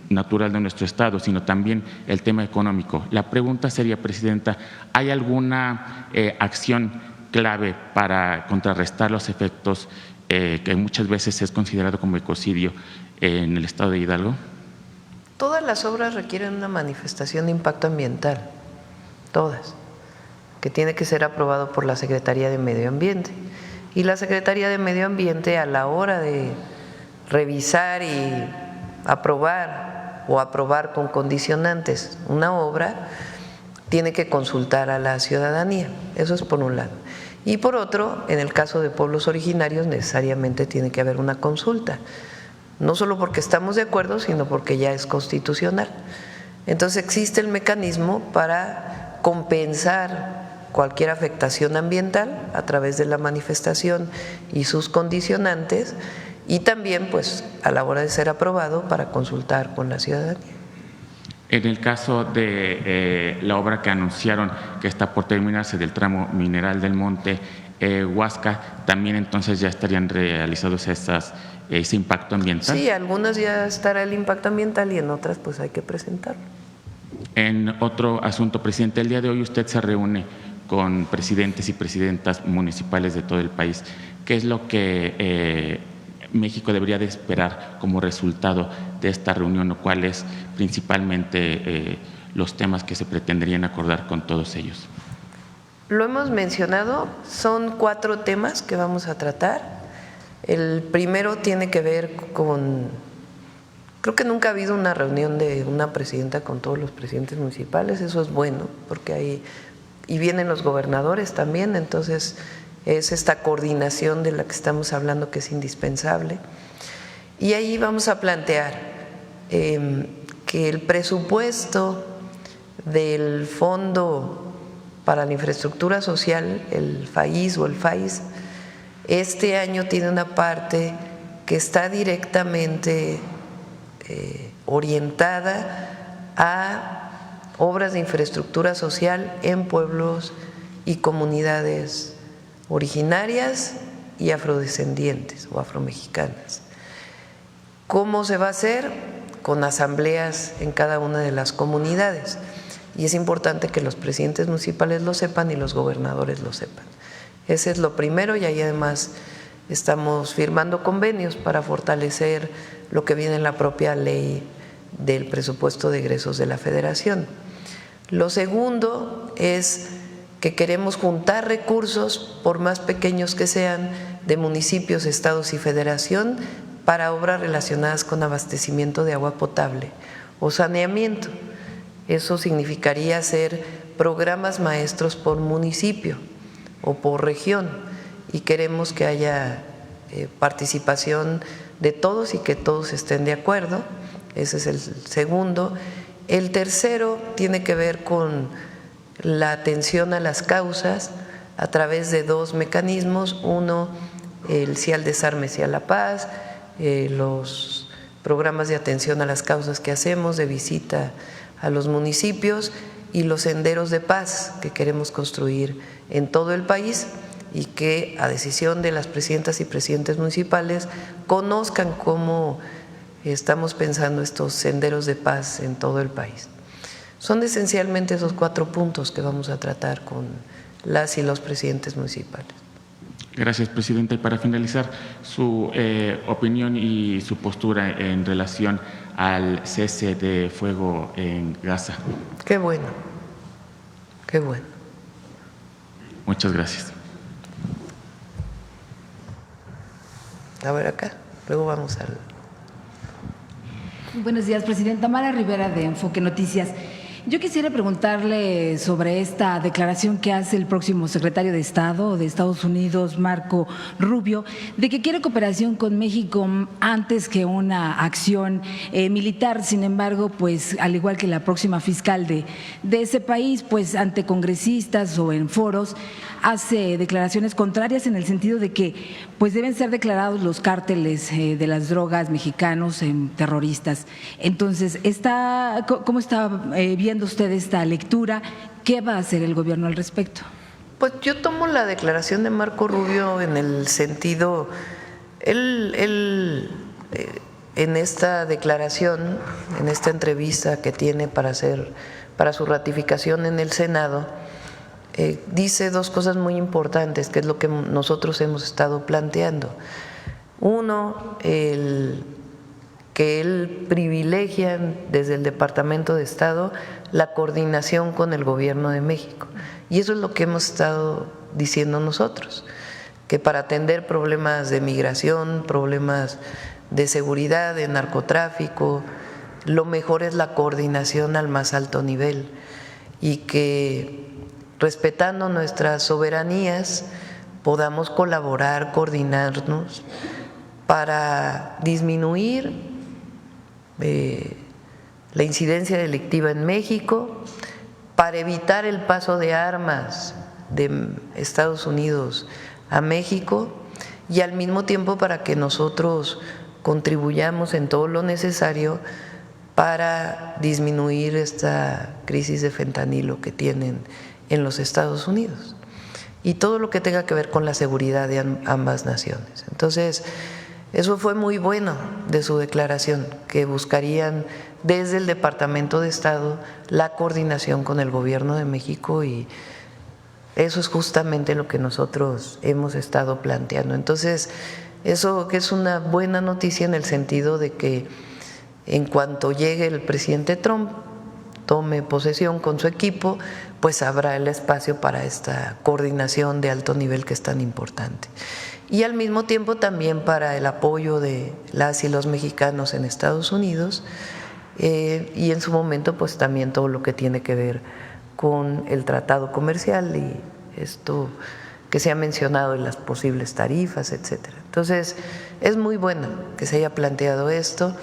natural de nuestro estado, sino también el tema económico. La pregunta sería, presidenta, ¿hay alguna acción clave para contrarrestar los efectos que muchas veces es considerado como ecocidio en el estado de Hidalgo? Todas las obras requieren una manifestación de impacto ambiental, todas, que tiene que ser aprobado por la Secretaría de Medio Ambiente. Y la Secretaría de Medio Ambiente, a la hora de revisar y aprobar o aprobar con condicionantes una obra, tiene que consultar a la ciudadanía. Eso es por un lado. Y por otro, en el caso de pueblos originarios, necesariamente tiene que haber una consulta, no solo porque estamos de acuerdo, sino porque ya es constitucional. Entonces existe el mecanismo para compensar cualquier afectación ambiental a través de la manifestación y sus condicionantes, y también pues a la hora de ser aprobado para consultar con la ciudadanía. En el caso de la obra que anunciaron que está por terminarse del tramo Mineral del Monte, Huasca, también entonces ya estarían realizados ese impacto ambiental. Sí, algunas ya estará el impacto ambiental y en otras pues hay que presentarlo. En otro asunto, presidente, el día de hoy usted se reúne con presidentes y presidentas municipales de todo el país. ¿Qué es lo que México debería de esperar como resultado de esta reunión, o cuáles principalmente los temas que se pretenderían acordar con todos ellos? Lo hemos mencionado, son 4 temas que vamos a tratar. El primero tiene que ver con, creo que nunca ha habido una reunión de una presidenta con todos los presidentes municipales, eso es bueno, porque ahí, y vienen los gobernadores también, entonces es esta coordinación de la que estamos hablando, que es indispensable. Y ahí vamos a plantear que el presupuesto del Fondo para la Infraestructura Social, el FAIS o el FAIS, este año tiene una parte que está directamente orientada a obras de infraestructura social en pueblos y comunidades originarias y afrodescendientes o afromexicanas. ¿Cómo se va a hacer? Con asambleas en cada una de las comunidades. Y es importante que los presidentes municipales lo sepan y los gobernadores lo sepan. Ese es lo primero, y ahí además estamos firmando convenios para fortalecer lo que viene en la propia ley del presupuesto de egresos de la Federación. Lo segundo es que queremos juntar recursos, por más pequeños que sean, de municipios, estados y federación, para obras relacionadas con abastecimiento de agua potable o saneamiento. Eso significaría hacer programas maestros por municipio o por región, y queremos que haya participación de todos y que todos estén de acuerdo. Ese es el segundo. El tercero tiene que ver con la atención a las causas a través de dos mecanismos: uno, el Sí al Desarme, Sí a la Paz, los programas de atención a las causas que hacemos, de visita a los municipios, y los senderos de paz que queremos construir en todo el país, y que a decisión de las presidentas y presidentes municipales conozcan cómo estamos pensando estos senderos de paz en todo el país. Son esencialmente esos 4 puntos que vamos a tratar con las y los presidentes municipales. Gracias, presidenta. Y para finalizar, su opinión y su postura en relación al cese de fuego en Gaza. Qué bueno, qué bueno. Muchas gracias. A ver acá, luego vamos al… Buenos días, presidenta. Mara Rivera, de Enfoque Noticias. Yo quisiera preguntarle sobre esta declaración que hace el próximo secretario de Estado de Estados Unidos, Marco Rubio, de que quiere cooperación con México antes que una acción militar. Sin embargo, pues al igual que la próxima fiscal de ese país, pues ante congresistas o en foros, hace declaraciones contrarias en el sentido de que pues deben ser declarados los cárteles de las drogas mexicanos en terroristas. Entonces, ¿cómo está viendo usted esta lectura? ¿Qué va a hacer el gobierno al respecto? Pues yo tomo la declaración de Marco Rubio en el sentido, él en esta declaración, en esta entrevista que tiene para su ratificación en el Senado, dice 2 cosas muy importantes, que es lo que nosotros hemos estado planteando. Uno, que él privilegia desde el Departamento de Estado la coordinación con el Gobierno de México. Y eso es lo que hemos estado diciendo nosotros, que para atender problemas de migración, problemas de seguridad, de narcotráfico, lo mejor es la coordinación al más alto nivel, y que respetando nuestras soberanías podamos colaborar, coordinarnos para disminuir la incidencia delictiva en México, para evitar el paso de armas de Estados Unidos a México, y al mismo tiempo para que nosotros contribuyamos en todo lo necesario para disminuir esta crisis de fentanilo que tienen en los Estados Unidos, y todo lo que tenga que ver con la seguridad de ambas naciones. Entonces, eso fue muy bueno de su declaración, que buscarían desde el Departamento de Estado la coordinación con el Gobierno de México, y eso es justamente lo que nosotros hemos estado planteando. Entonces, eso que es una buena noticia en el sentido de que en cuanto llegue el presidente Trump, tome posesión con su equipo, pues habrá el espacio para esta coordinación de alto nivel que es tan importante. Y al mismo tiempo también para el apoyo de las y los mexicanos en Estados Unidos, y en su momento pues también todo lo que tiene que ver con el tratado comercial y esto que se ha mencionado en las posibles tarifas, etcétera. Entonces, es muy bueno que se haya planteado esto.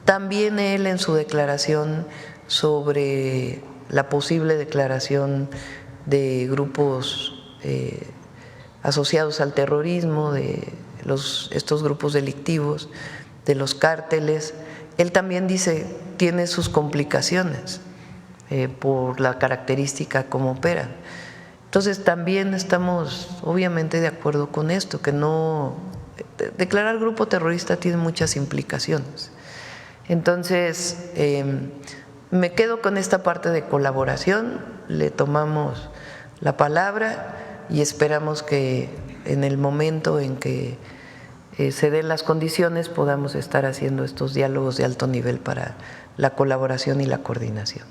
También él en su declaración sobre la posible declaración de grupos asociados al terrorismo, de estos grupos delictivos, de los cárteles, él también dice tiene sus complicaciones por la característica como operan. Entonces también estamos obviamente de acuerdo con esto, que no declarar grupo terrorista tiene muchas implicaciones. Entonces me quedo con esta parte de colaboración, le tomamos la palabra y esperamos que en el momento en que se den las condiciones podamos estar haciendo estos diálogos de alto nivel para la colaboración y la coordinación.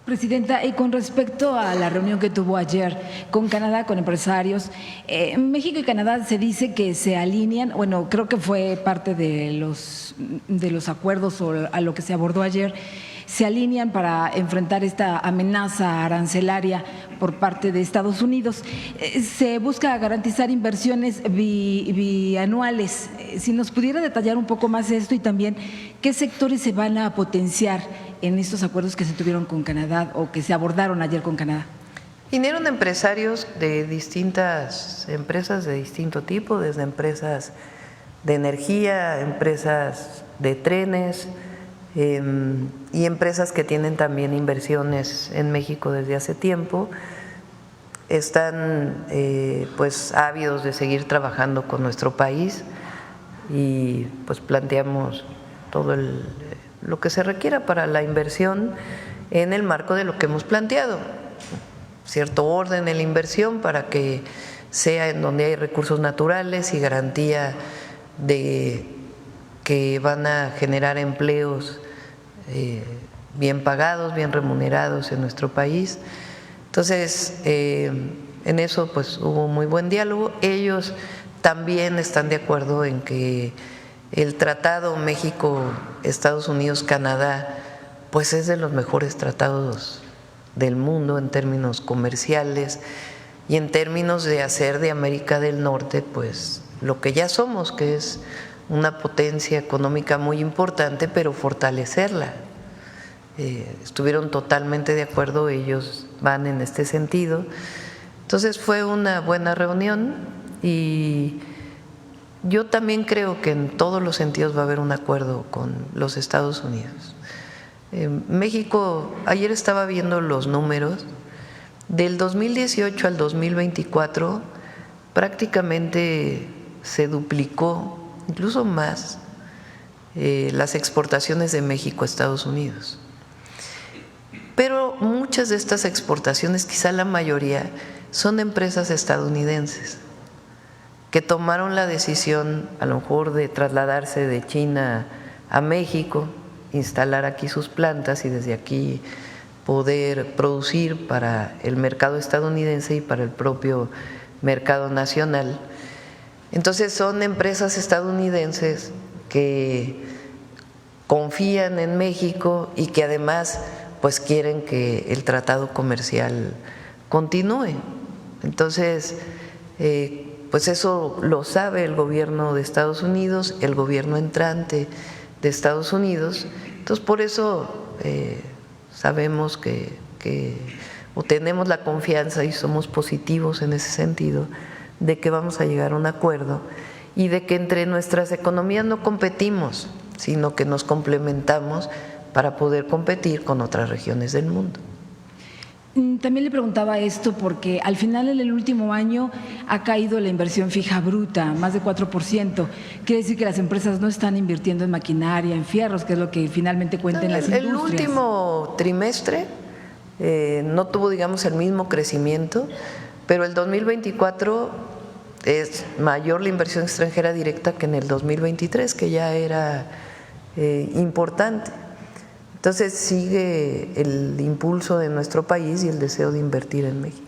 Presidenta, y con respecto a la reunión que tuvo ayer con Canadá, con empresarios, México y Canadá se dice que se alinean, bueno, creo que fue parte de los acuerdos o a lo que se abordó ayer, se alinean para enfrentar esta amenaza arancelaria por parte de Estados Unidos. Se busca garantizar inversiones bianuales. Si nos pudiera detallar un poco más esto y también qué sectores se van a potenciar en estos acuerdos que se tuvieron con Canadá o que se abordaron ayer con Canadá. Vinieron empresarios de distintas empresas de distinto tipo, desde empresas de energía, empresas de trenes, y empresas que tienen también inversiones en México desde hace tiempo. Están pues ávidos de seguir trabajando con nuestro país y pues planteamos todo lo que se requiera para la inversión en el marco de lo que hemos planteado, cierto orden en la inversión para que sea en donde hay recursos naturales y garantía de que van a generar empleos bien pagados, bien remunerados en nuestro país. Entonces, en eso pues hubo muy buen diálogo. Ellos también están de acuerdo en que el tratado México-Estados Unidos-Canadá pues es de los mejores tratados del mundo en términos comerciales y en términos de hacer de América del Norte pues lo que ya somos, que es una potencia económica muy importante, pero fortalecerla. Estuvieron totalmente de acuerdo, ellos van en este sentido. Entonces fue una buena reunión y yo también creo que en todos los sentidos va a haber un acuerdo con los Estados Unidos. México, ayer estaba viendo los números, del 2018 al 2024 prácticamente se duplicó, incluso más, las exportaciones de México a Estados Unidos. Pero muchas de estas exportaciones, quizá la mayoría, son empresas estadounidenses que tomaron la decisión a lo mejor de trasladarse de China a México, instalar aquí sus plantas y desde aquí poder producir para el mercado estadounidense y para el propio mercado nacional. Entonces son empresas estadounidenses que confían en México y que además pues quieren que el tratado comercial continúe. Entonces pues eso lo sabe el gobierno de Estados Unidos, el gobierno entrante de Estados Unidos. Entonces por eso sabemos o tenemos la confianza y somos positivos en ese sentido de que vamos a llegar a un acuerdo y de que entre nuestras economías no competimos, sino que nos complementamos para poder competir con otras regiones del mundo. También le preguntaba esto porque al final en el último año ha caído la inversión fija bruta, más de 4%. Quiere decir que las empresas no están invirtiendo en maquinaria, en fierros, que es lo que finalmente cuentan las industrias. El último trimestre no tuvo, digamos, el mismo crecimiento, pero el 2024 es mayor la inversión extranjera directa que en el 2023, que ya era importante. Entonces sigue el impulso de nuestro país y el deseo de invertir en México.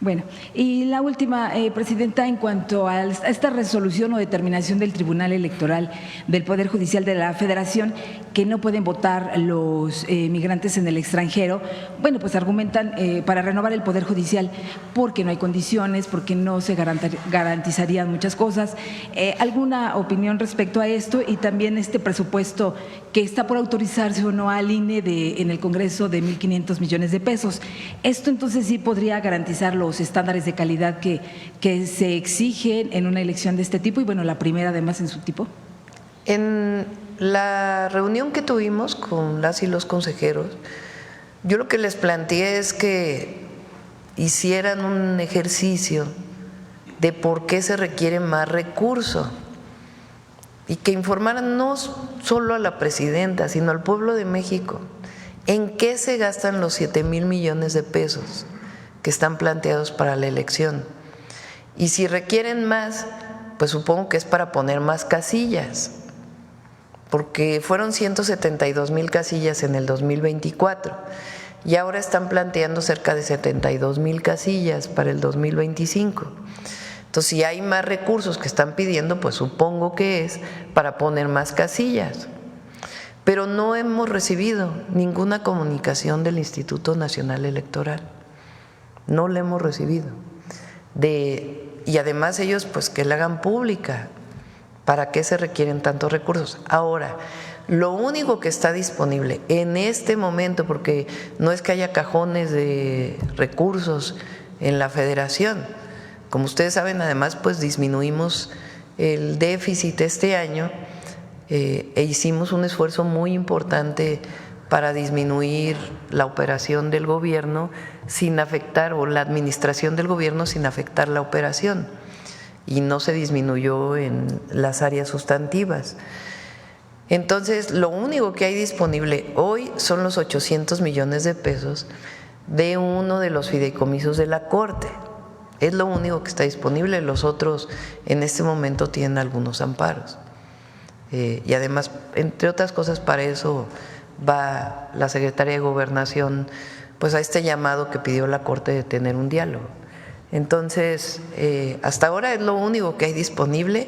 Bueno, y la última, Presidenta, en cuanto a esta resolución o determinación del Tribunal Electoral del Poder Judicial de la Federación, que no pueden votar los migrantes en el extranjero, bueno, pues argumentan para renovar el Poder Judicial porque no hay condiciones, porque no se garantizarían muchas cosas. ¿Alguna opinión respecto a esto? Y también este presupuesto que está por autorizarse o no al INE en el Congreso de 1.500 millones de pesos. Esto entonces sí podría garantizar los estándares de calidad que se exigen en una elección de este tipo y bueno, la primera además en su tipo. En la reunión que tuvimos con las y los consejeros, yo lo que les planteé es que hicieran un ejercicio de por qué se requiere más recurso y que informaran no solo a la presidenta, sino al pueblo de México en qué se gastan los 7,000 millones de pesos que están planteados para la elección. Y si requieren más, pues supongo que es para poner más casillas, porque fueron 172,000 casillas en el 2024 y ahora están planteando cerca de 72,000 casillas para el 2025. Entonces, si hay más recursos que están pidiendo, pues supongo que es para poner más casillas. Pero no hemos recibido ninguna comunicación del Instituto Nacional Electoral. No la hemos recibido. Y además ellos, pues que la hagan pública. ¿Para qué se requieren tantos recursos? Ahora, lo único que está disponible en este momento, porque no es que haya cajones de recursos en la Federación, como ustedes saben, además, pues disminuimos el déficit este año e hicimos un esfuerzo muy importante para disminuir la operación del gobierno sin afectar, o la administración del gobierno sin afectar la operación, y no se disminuyó en las áreas sustantivas. Entonces, lo único que hay disponible hoy son los 800 millones de pesos de uno de los fideicomisos de la Corte. Es lo único que está disponible, los otros en este momento tienen algunos amparos. Y además, entre otras cosas, para eso va la Secretaría de Gobernación pues a este llamado que pidió la Corte de tener un diálogo. Entonces, hasta ahora es lo único que hay disponible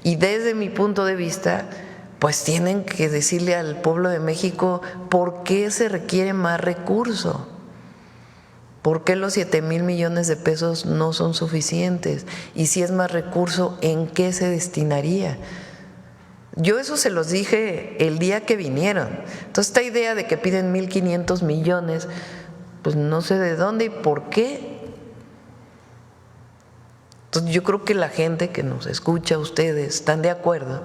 y desde mi punto de vista, pues tienen que decirle al pueblo de México por qué se requiere más recurso. ¿Por qué los 7,000 millones de pesos no son suficientes? Y si es más recurso, ¿en qué se destinaría? Yo eso se los dije el día que vinieron. Entonces, esta idea de que piden 1.500 millones, pues no sé de dónde y por qué. Entonces, yo creo que la gente que nos escucha, ustedes, están de acuerdo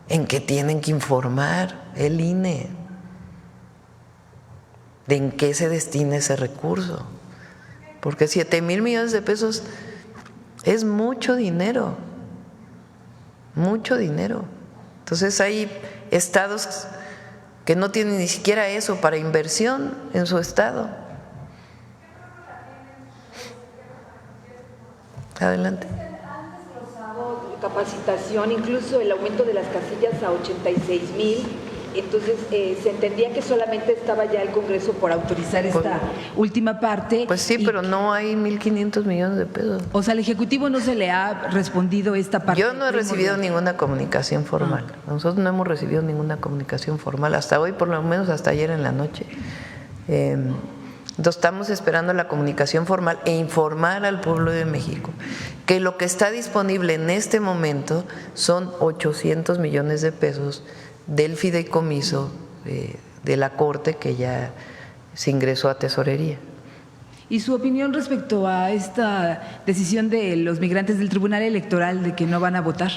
en que tienen que informar el INE de en qué se destina ese recurso. Porque 7,000 millones de pesos es mucho dinero, mucho dinero. Entonces hay estados que no tienen ni siquiera eso para inversión en su estado. Adelante. Capacitación, incluso el aumento de las casillas a 86,000. Entonces, se entendía que solamente estaba ya el Congreso por autorizar esta última parte. Pues sí, pero no hay 1.500 millones de pesos. O sea, al Ejecutivo no se le ha respondido esta parte. Yo no he recibido ninguna comunicación formal. Nosotros no hemos recibido ninguna comunicación formal hasta hoy, por lo menos hasta ayer en la noche. Entonces, estamos esperando la comunicación formal e informar al pueblo de México que lo que está disponible en este momento son 800 millones de pesos del fideicomiso de la Corte que ya se ingresó a Tesorería. ¿Y su opinión respecto a esta decisión de los migrantes del Tribunal Electoral de que no van a votar?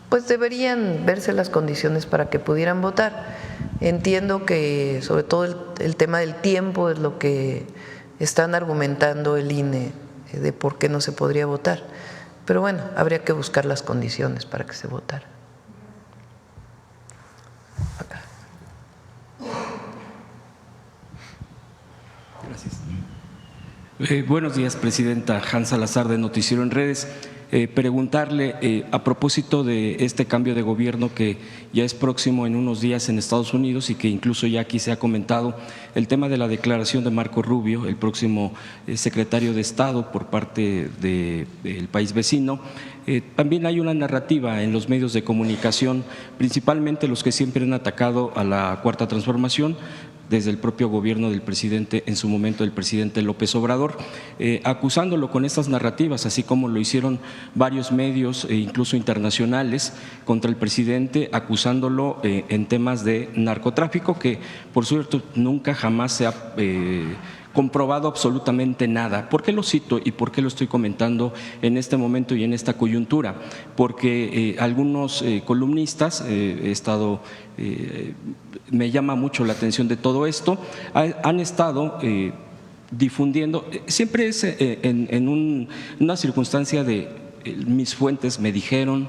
Pues deberían verse las condiciones para que pudieran votar. Entiendo que sobre todo el tema del tiempo es lo que están argumentando el INE de por qué no se podría votar. Pero bueno, habría que buscar las condiciones para que se votara. Acá. Gracias. Buenos días, Presidenta. Hans Salazar, de Noticiero en Redes. preguntarle a propósito de este cambio de gobierno que ya es próximo en unos días en Estados Unidos y que incluso ya aquí se ha comentado, el tema de la declaración de Marco Rubio, el próximo secretario de Estado por parte del país vecino. También hay una narrativa en los medios de comunicación, principalmente los que siempre han atacado a la Cuarta Transformación, desde el propio gobierno del presidente, en su momento el presidente López Obrador, acusándolo con estas narrativas, así como lo hicieron varios medios, incluso internacionales, contra el presidente, acusándolo en temas de narcotráfico, que por cierto nunca jamás se ha comprobado absolutamente nada. ¿Por qué lo cito y por qué lo estoy comentando en este momento y en esta coyuntura? Porque algunos columnistas, me llama mucho la atención de todo esto, han estado difundiendo, siempre es en una circunstancia de mis fuentes me dijeron,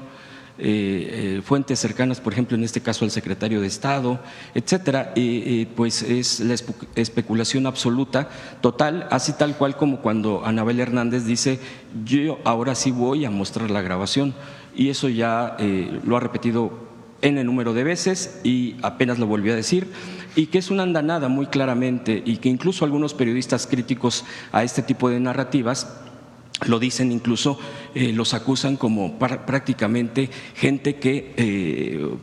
fuentes cercanas, por ejemplo, en este caso al secretario de Estado, etcétera, pues es la especulación absoluta, total, así tal cual como cuando Anabel Hernández dice, yo ahora sí voy a mostrar la grabación, y eso ya lo ha repetido n número de veces y apenas lo volvió a decir, y que es una andanada muy claramente, y que incluso algunos periodistas críticos a este tipo de narrativas lo dicen, incluso los acusan como prácticamente gente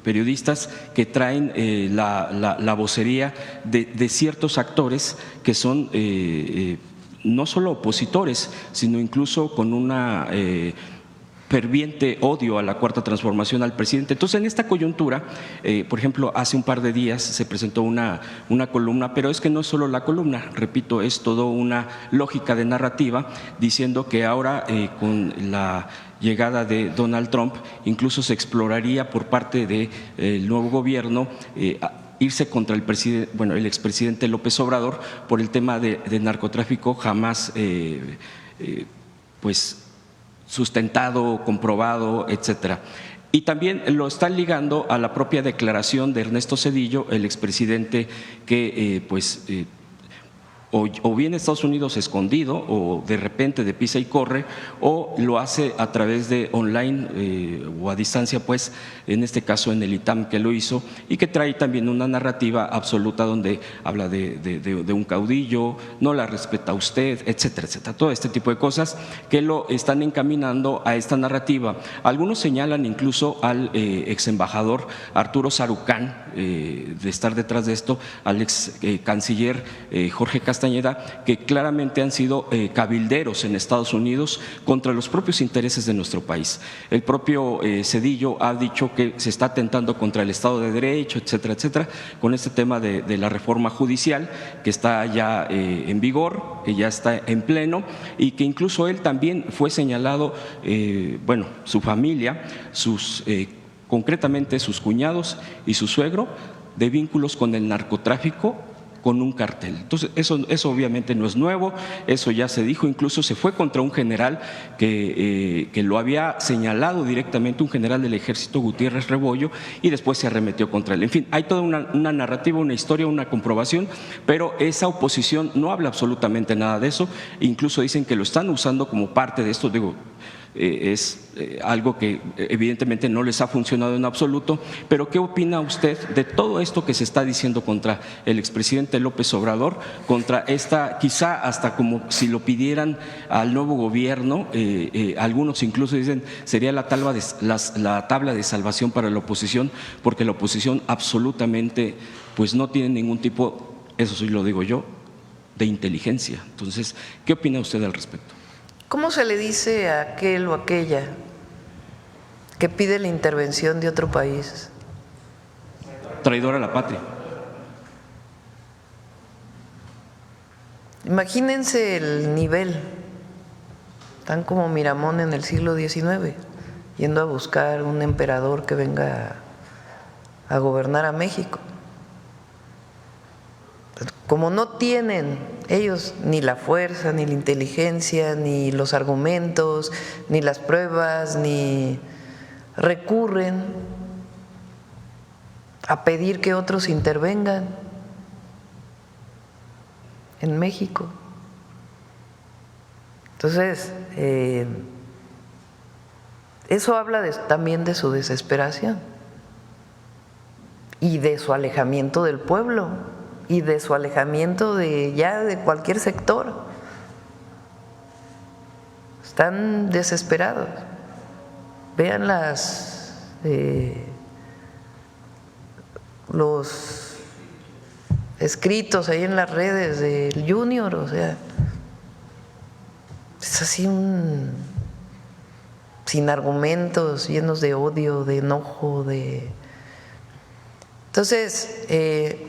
periodistas que traen la vocería de ciertos actores que son no solo opositores, sino incluso con una ferviente odio a la Cuarta Transformación, al presidente. Entonces, en esta coyuntura, por ejemplo, hace un par de días se presentó una columna, pero es que no es solo la columna, repito, es toda una lógica de narrativa, diciendo que ahora con la llegada de Donald Trump, incluso se exploraría por parte del nuevo gobierno irse contra el presidente, bueno, el expresidente López Obrador por el tema de narcotráfico jamás pues sustentado, comprobado, etcétera. Y también lo están ligando a la propia declaración de Ernesto Zedillo, el expresidente que o viene a Estados Unidos escondido o de repente de pisa y corre, o lo hace a través de online o a distancia, pues en este caso en el ITAM que lo hizo, y que trae también una narrativa absoluta donde habla de un caudillo, no la respeta usted, etcétera, etcétera, todo este tipo de cosas que lo están encaminando a esta narrativa. Algunos señalan incluso al ex embajador Arturo Sarucán de estar detrás de esto, al ex canciller Jorge Castañeda, que claramente han sido cabilderos en Estados Unidos contra los propios intereses de nuestro país. El propio Zedillo ha dicho que se está atentando contra el Estado de Derecho, etcétera, etcétera, con este tema de la reforma judicial que está ya en vigor, que ya está en pleno, y que incluso él también fue señalado, bueno, su familia, concretamente sus cuñados y su suegro, de vínculos con el narcotráfico, con un cartel. Entonces, eso obviamente no es nuevo, eso ya se dijo, incluso se fue contra un general que lo había señalado directamente, un general del ejército, Gutiérrez Rebollo, y después se arremetió contra él. En fin, hay toda una narrativa, una historia, una comprobación, pero esa oposición no habla absolutamente nada de eso, incluso dicen que lo están usando como parte de esto, digo, es algo que evidentemente no les ha funcionado en absoluto, pero ¿qué opina usted de todo esto que se está diciendo contra el expresidente López Obrador, contra esta, quizá hasta como si lo pidieran al nuevo gobierno, algunos incluso dicen sería la tabla de salvación para la oposición, porque la oposición absolutamente pues no tiene ningún tipo, eso sí lo digo yo, de inteligencia? Entonces, ¿qué opina usted al respecto? ¿Cómo se le dice a aquel o aquella que pide la intervención de otro país? Traidor a la patria. Imagínense el nivel, tan como Miramón en el siglo XIX, yendo a buscar un emperador que venga a gobernar a México. Como no tienen ellos ni la fuerza, ni la inteligencia, ni los argumentos, ni las pruebas, ni recurren a pedir que otros intervengan en México. Entonces, eso habla también de su desesperación y de su alejamiento del pueblo y de su alejamiento de cualquier sector. Están desesperados. Vean los escritos ahí en las redes del Junior, o sea, es así sin argumentos, llenos de odio, de enojo, Entonces,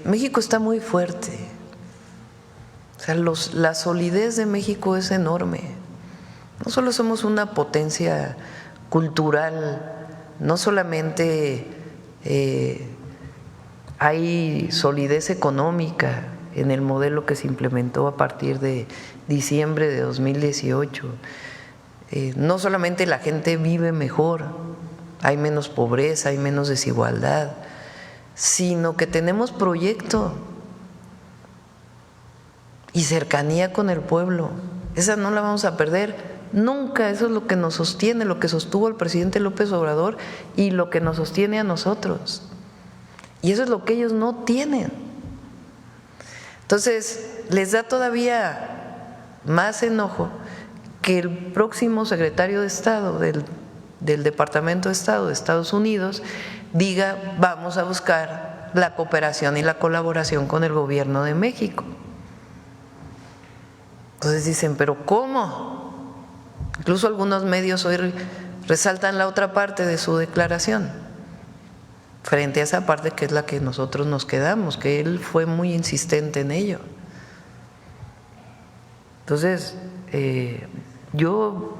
México está muy fuerte. O sea, la solidez de México es enorme. No solo somos una potencia cultural, no solamente hay solidez económica en el modelo que se implementó a partir de diciembre de 2018. No solamente la gente vive mejor, hay menos pobreza, hay menos desigualdad, sino que tenemos proyecto y cercanía con el pueblo. Esa no la vamos a perder nunca. Eso es lo que nos sostiene, lo que sostuvo al presidente López Obrador y lo que nos sostiene a nosotros. Y eso es lo que ellos no tienen. Entonces, les da todavía más enojo que el próximo secretario de Estado del Departamento de Estado de Estados Unidos diga: vamos a buscar la cooperación y la colaboración con el gobierno de México. Entonces dicen: ¿pero cómo? Incluso algunos medios hoy resaltan la otra parte de su declaración, frente a esa parte que es la que nosotros nos quedamos, que él fue muy insistente en ello. Entonces, yo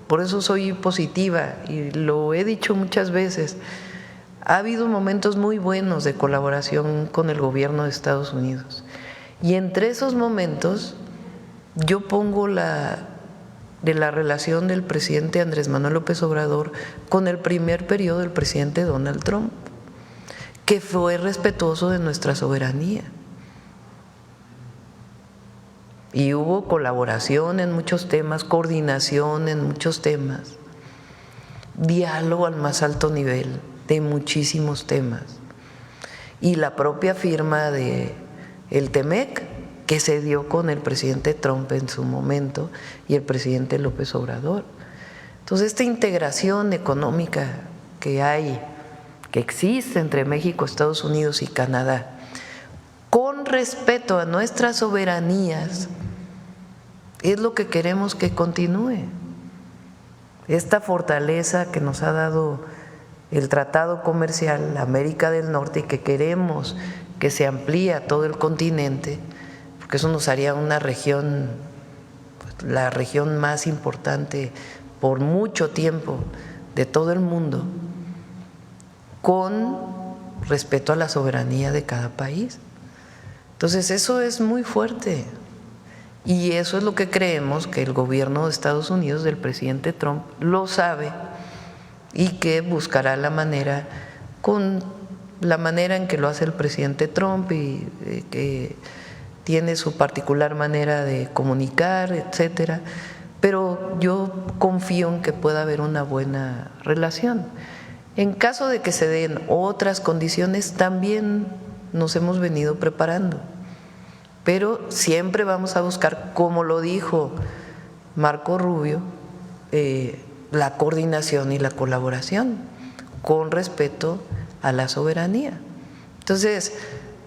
por eso soy positiva y lo he dicho muchas veces. Ha habido momentos muy buenos de colaboración con el gobierno de Estados Unidos, y entre esos momentos yo pongo de la relación del presidente Andrés Manuel López Obrador con el primer periodo del presidente Donald Trump, que fue respetuoso de nuestra soberanía. Y hubo colaboración en muchos temas, coordinación en muchos temas, diálogo al más alto nivel de muchísimos temas. Y la propia firma del TEMEC, que se dio con el presidente Trump en su momento y el presidente López Obrador. Entonces, esta integración económica que existe entre México, Estados Unidos y Canadá, con respeto a nuestras soberanías, es lo que queremos que continúe. Esta fortaleza que nos ha dado el Tratado Comercial América del Norte y que queremos que se amplíe a todo el continente, porque eso nos haría una región, la región más importante por mucho tiempo de todo el mundo, con respeto a la soberanía de cada país. Entonces, eso es muy fuerte, y eso es lo que creemos que el gobierno de Estados Unidos, del presidente Trump, lo sabe y que buscará la manera, con la manera en que lo hace el presidente Trump y que tiene su particular manera de comunicar, etcétera, pero yo confío en que pueda haber una buena relación. En caso de que se den otras condiciones, también nos hemos venido preparando, pero siempre vamos a buscar, como lo dijo Marco Rubio, la coordinación y la colaboración con respeto a la soberanía. Entonces,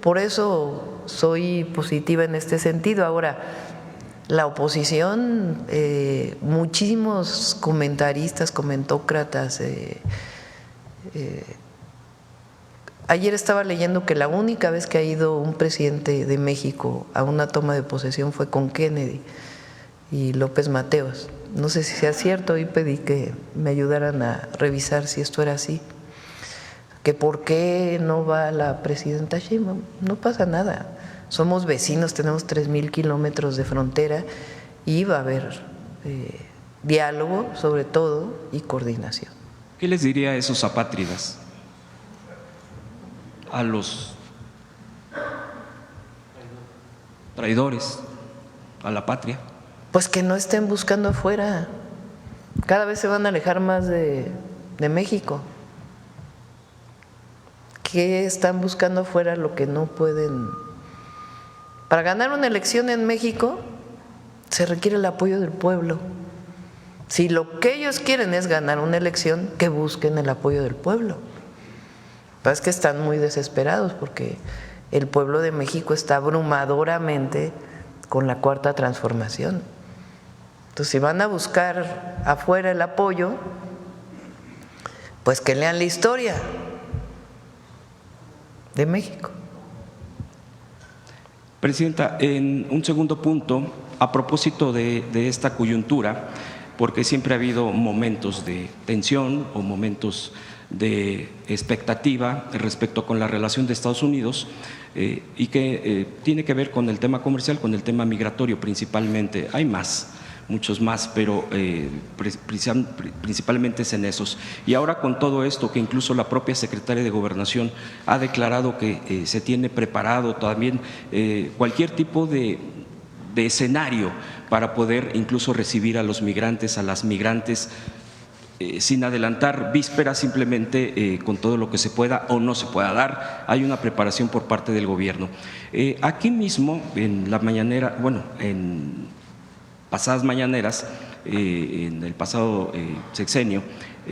por eso soy positiva en este sentido. Ahora, la oposición, muchísimos comentaristas, comentócratas, ayer estaba leyendo que la única vez que ha ido un presidente de México a una toma de posesión fue con Kennedy y López Mateos. No sé si sea cierto, hoy pedí que me ayudaran a revisar si esto era así. Que por qué no va la presidenta Sheinbaum. No pasa nada, somos vecinos, tenemos 3,000 kilómetros de frontera y va a haber diálogo sobre todo y coordinación. ¿Qué les diría a esos apátridas? A los traidores a la patria. Pues que no estén buscando afuera, cada vez se van a alejar más de de México. ¿Qué están buscando afuera lo que no pueden? Para ganar una elección en México se requiere el apoyo del pueblo. Si lo que ellos quieren es ganar una elección, que busquen el apoyo del pueblo. Es que están muy desesperados porque el pueblo de México está abrumadoramente con la Cuarta Transformación. Entonces, si van a buscar afuera el apoyo, pues que lean la historia de México. Presidenta, en un segundo punto, a propósito de esta coyuntura, porque siempre ha habido momentos de tensión o momentos de expectativa respecto con la relación de Estados Unidos y que tiene que ver con el tema comercial, con el tema migratorio principalmente. Hay más, muchos más, pero principalmente es en esos. Y ahora con todo esto, que incluso la propia secretaria de Gobernación ha declarado que se tiene preparado también cualquier tipo de escenario para poder incluso recibir a los migrantes, a las migrantes, sin adelantar vísperas, simplemente con todo lo que se pueda o no se pueda dar. Hay una preparación por parte del gobierno. Aquí mismo, en la mañanera, bueno, en pasadas mañaneras, en el pasado sexenio,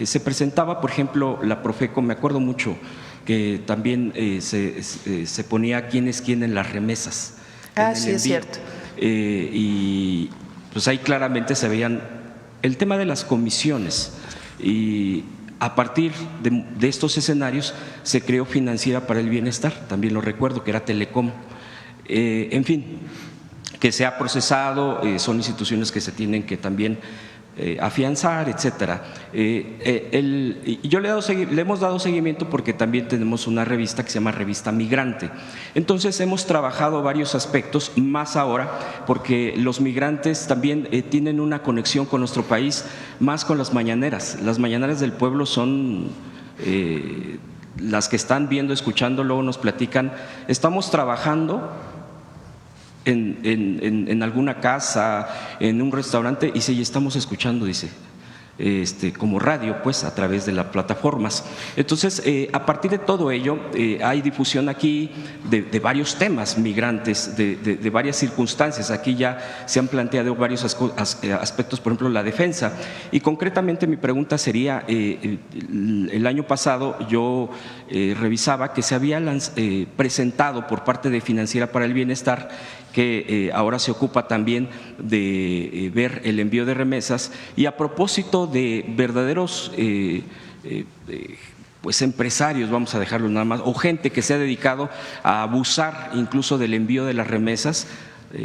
se presentaba, por ejemplo, la Profeco. Me acuerdo mucho que también se ponía quién es quién en las remesas. Sí, es cierto. Y pues ahí claramente se veían el tema de las comisiones, y a partir de estos escenarios se creó Financiera para el Bienestar, también lo recuerdo, que era Telecom. En fin, que se ha procesado, son instituciones que se tienen que también afianzar, etcétera. Yo le hemos dado seguimiento porque también tenemos una revista que se llama Revista Migrante. Entonces hemos trabajado varios aspectos, más ahora porque los migrantes también tienen una conexión con nuestro país, más con las mañaneras. Las mañaneras del pueblo son las que están viendo, escuchando, luego nos platican. Estamos trabajando en alguna casa, en un restaurante, y sí, estamos escuchando, dice, como radio, pues a través de las plataformas. Entonces, a partir de todo ello, hay difusión aquí de varios temas migrantes, de varias circunstancias. Aquí ya se han planteado varios aspectos, por ejemplo, la defensa. Y concretamente mi pregunta sería, el año pasado yo revisaba que se había presentado por parte de Financiera para el Bienestar, que ahora se ocupa también de ver el envío de remesas, y a propósito de verdaderos pues empresarios, vamos a dejarlo nada más, o gente que se ha dedicado a abusar incluso del envío de las remesas.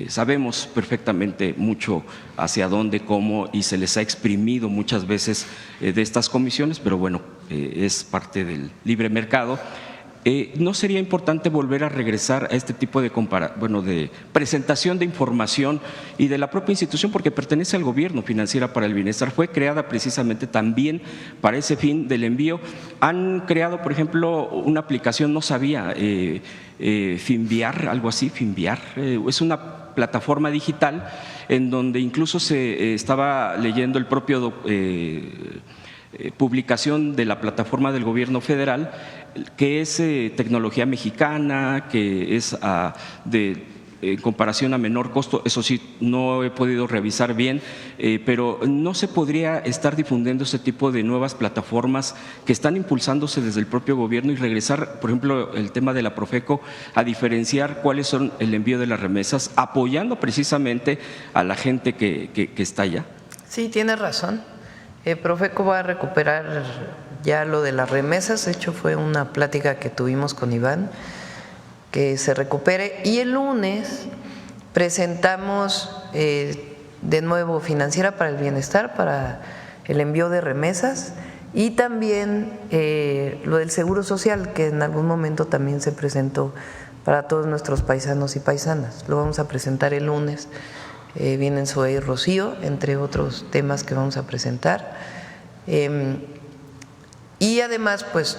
Sabemos perfectamente mucho hacia dónde, cómo, y se les ha exprimido muchas veces de estas comisiones, pero bueno, es parte del libre mercado. ¿No sería importante volver a regresar a este tipo de presentación de información y de la propia institución, porque pertenece al gobierno? Financiera para el Bienestar fue creada precisamente también para ese fin del envío. Han creado, por ejemplo, una aplicación, no sabía, Finviar, algo así, Finviar, es una plataforma digital en donde incluso se estaba leyendo el propio publicación de la plataforma del gobierno federal, que es tecnología mexicana, que es en comparación a menor costo. Eso sí, no he podido revisar bien, pero no se podría estar difundiendo ese tipo de nuevas plataformas que están impulsándose desde el propio gobierno, y regresar, por ejemplo, el tema de la Profeco, a diferenciar cuáles son el envío de las remesas, apoyando precisamente a la gente que está allá. Sí, tienes razón. Profeco va a recuperar ya lo de las remesas. De hecho, fue una plática que tuvimos con Iván, que se recupere. Y el lunes presentamos de nuevo Financiera para el Bienestar, para el envío de remesas, y también lo del Seguro Social, que en algún momento también se presentó para todos nuestros paisanos y paisanas. Lo vamos a presentar el lunes. Vienen Zoe y Rocío, entre otros temas que vamos a presentar. Y además, pues,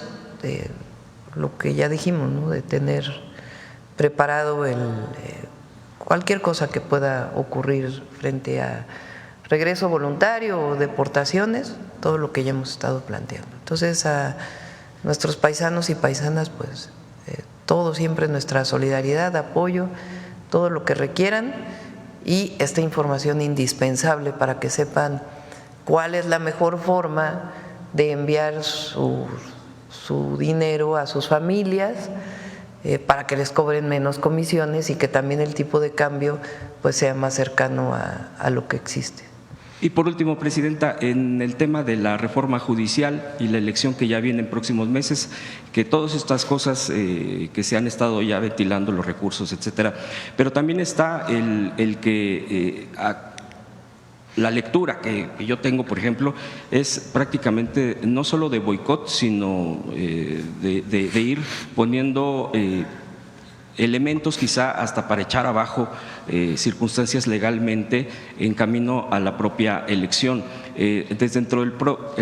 lo que ya dijimos, ¿no?, de tener preparado cualquier cosa que pueda ocurrir frente a regreso voluntario o deportaciones, todo lo que ya hemos estado planteando. Entonces, a nuestros paisanos y paisanas, pues todo siempre nuestra solidaridad, apoyo, todo lo que requieran y esta información indispensable para que sepan cuál es la mejor forma de enviar su dinero a sus familias para que les cobren menos comisiones y que también el tipo de cambio pues sea más cercano a lo que existe. Y por último, Presidenta, en el tema de la reforma judicial y la elección que ya viene en próximos meses, que todas estas cosas que se han estado ya ventilando, los recursos, etcétera, pero también está el que la lectura que yo tengo, por ejemplo, es prácticamente no solo de boicot, sino de ir poniendo elementos quizá hasta para echar abajo circunstancias legalmente en camino a la propia elección. Desde dentro del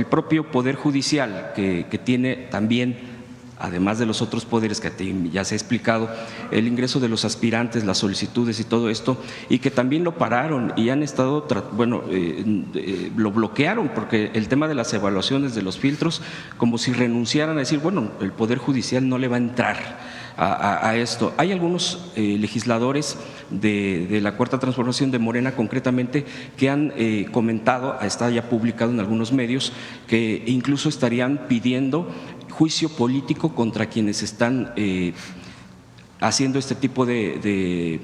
propio Poder Judicial, que tiene también, además de los otros poderes que ya se ha explicado, el ingreso de los aspirantes, las solicitudes y todo esto, y que también lo pararon y han estado, lo bloquearon, porque el tema de las evaluaciones de los filtros, como si renunciaran a decir, bueno, el Poder Judicial no le va a entrar a esto. Hay algunos legisladores de la Cuarta Transformación de Morena concretamente que han comentado, está ya publicado en algunos medios, que incluso estarían pidiendo juicio político contra quienes están haciendo este tipo de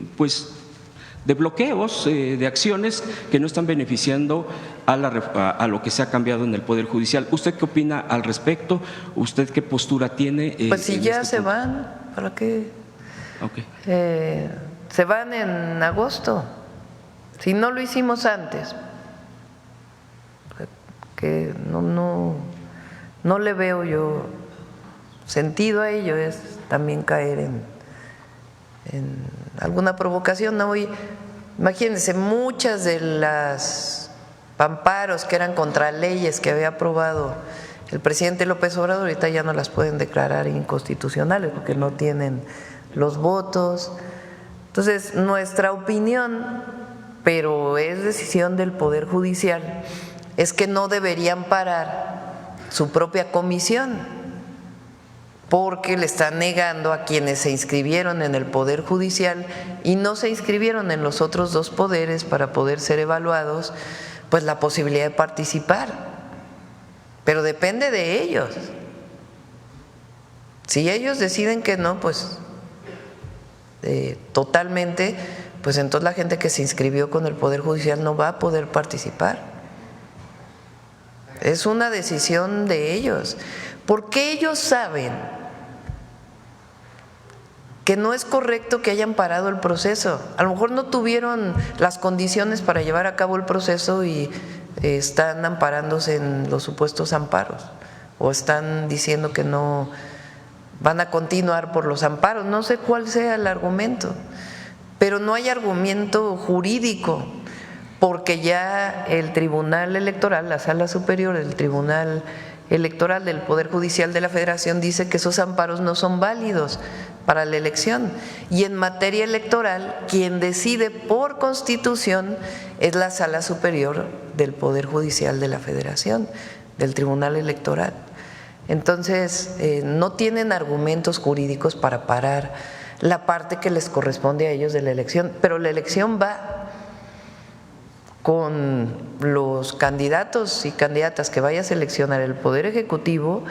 bloqueos, de acciones que no están beneficiando a lo que se ha cambiado en el Poder Judicial. ¿Usted qué opina al respecto? ¿Usted qué postura tiene? Pues si ya se van, ¿para qué? Okay. Se van en agosto. Si no lo hicimos antes, que no le veo yo sentido a ello, es también caer en alguna provocación. Hoy, imagínense, muchas de las amparos que eran contra leyes que había aprobado el presidente López Obrador, ahorita ya no las pueden declarar inconstitucionales porque no tienen los votos. Entonces, nuestra opinión, pero es decisión del Poder Judicial, es que no deberían parar su propia comisión, porque le están negando a quienes se inscribieron en el Poder Judicial y no se inscribieron en los otros dos poderes para poder ser evaluados, pues la posibilidad de participar. Pero depende de ellos. Si ellos deciden que no, pues totalmente, pues entonces la gente que se inscribió con el Poder Judicial no va a poder participar. Es una decisión de ellos, porque ellos saben que no es correcto que hayan parado el proceso. A lo mejor no tuvieron las condiciones para llevar a cabo el proceso y están amparándose en los supuestos amparos o están diciendo que no van a continuar por los amparos. No sé cuál sea el argumento, pero no hay argumento jurídico, porque ya el Tribunal Electoral, la Sala Superior del Tribunal Electoral del Poder Judicial de la Federación dice que esos amparos no son válidos para la elección. Y en materia electoral, quien decide por Constitución es la Sala Superior del Poder Judicial de la Federación, del Tribunal Electoral. Entonces, no tienen argumentos jurídicos para parar la parte que les corresponde a ellos de la elección, pero la elección va con los candidatos y candidatas que vaya a seleccionar el Poder Ejecutivo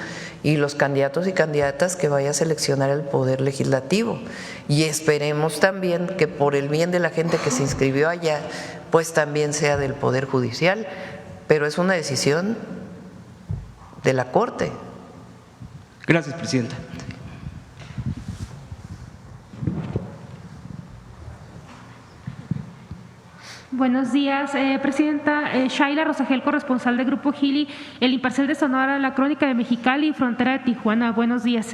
y los candidatos y candidatas que vaya a seleccionar el Poder Legislativo. Y esperemos también que por el bien de la gente que se inscribió allá, pues también sea del Poder Judicial, pero es una decisión de la Corte. Gracias, Presidenta. Buenos días, Presidenta. Shaila Rosagel, corresponsal de Grupo Gili, El Imparcial de Sonora, La Crónica de Mexicali y Frontera de Tijuana. Buenos días.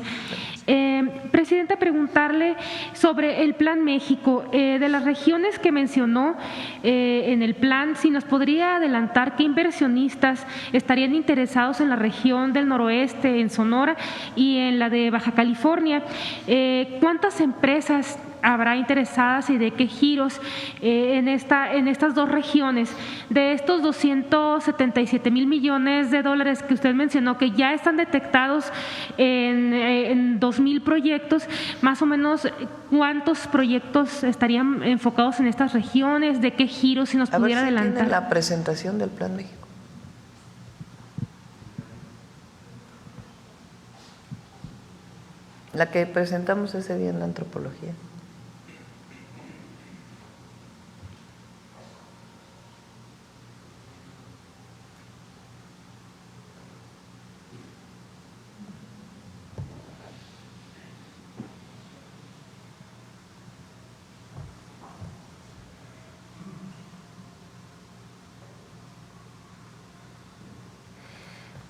Presidenta, preguntarle sobre el Plan México, de las regiones que mencionó en el plan, si nos podría adelantar qué inversionistas estarían interesados en la región del noroeste, en Sonora y en la de Baja California, cuántas empresas habrá interesadas y de qué giros en estas dos regiones. De estos 277,000 millones de dólares que usted mencionó que ya están detectados en 2,000 proyectos, más o menos ¿cuántos proyectos estarían enfocados en estas regiones? ¿De qué giros? Si nos pudiera adelantar. ¿Tienen la presentación del Plan México? La que presentamos ese día en la antropología.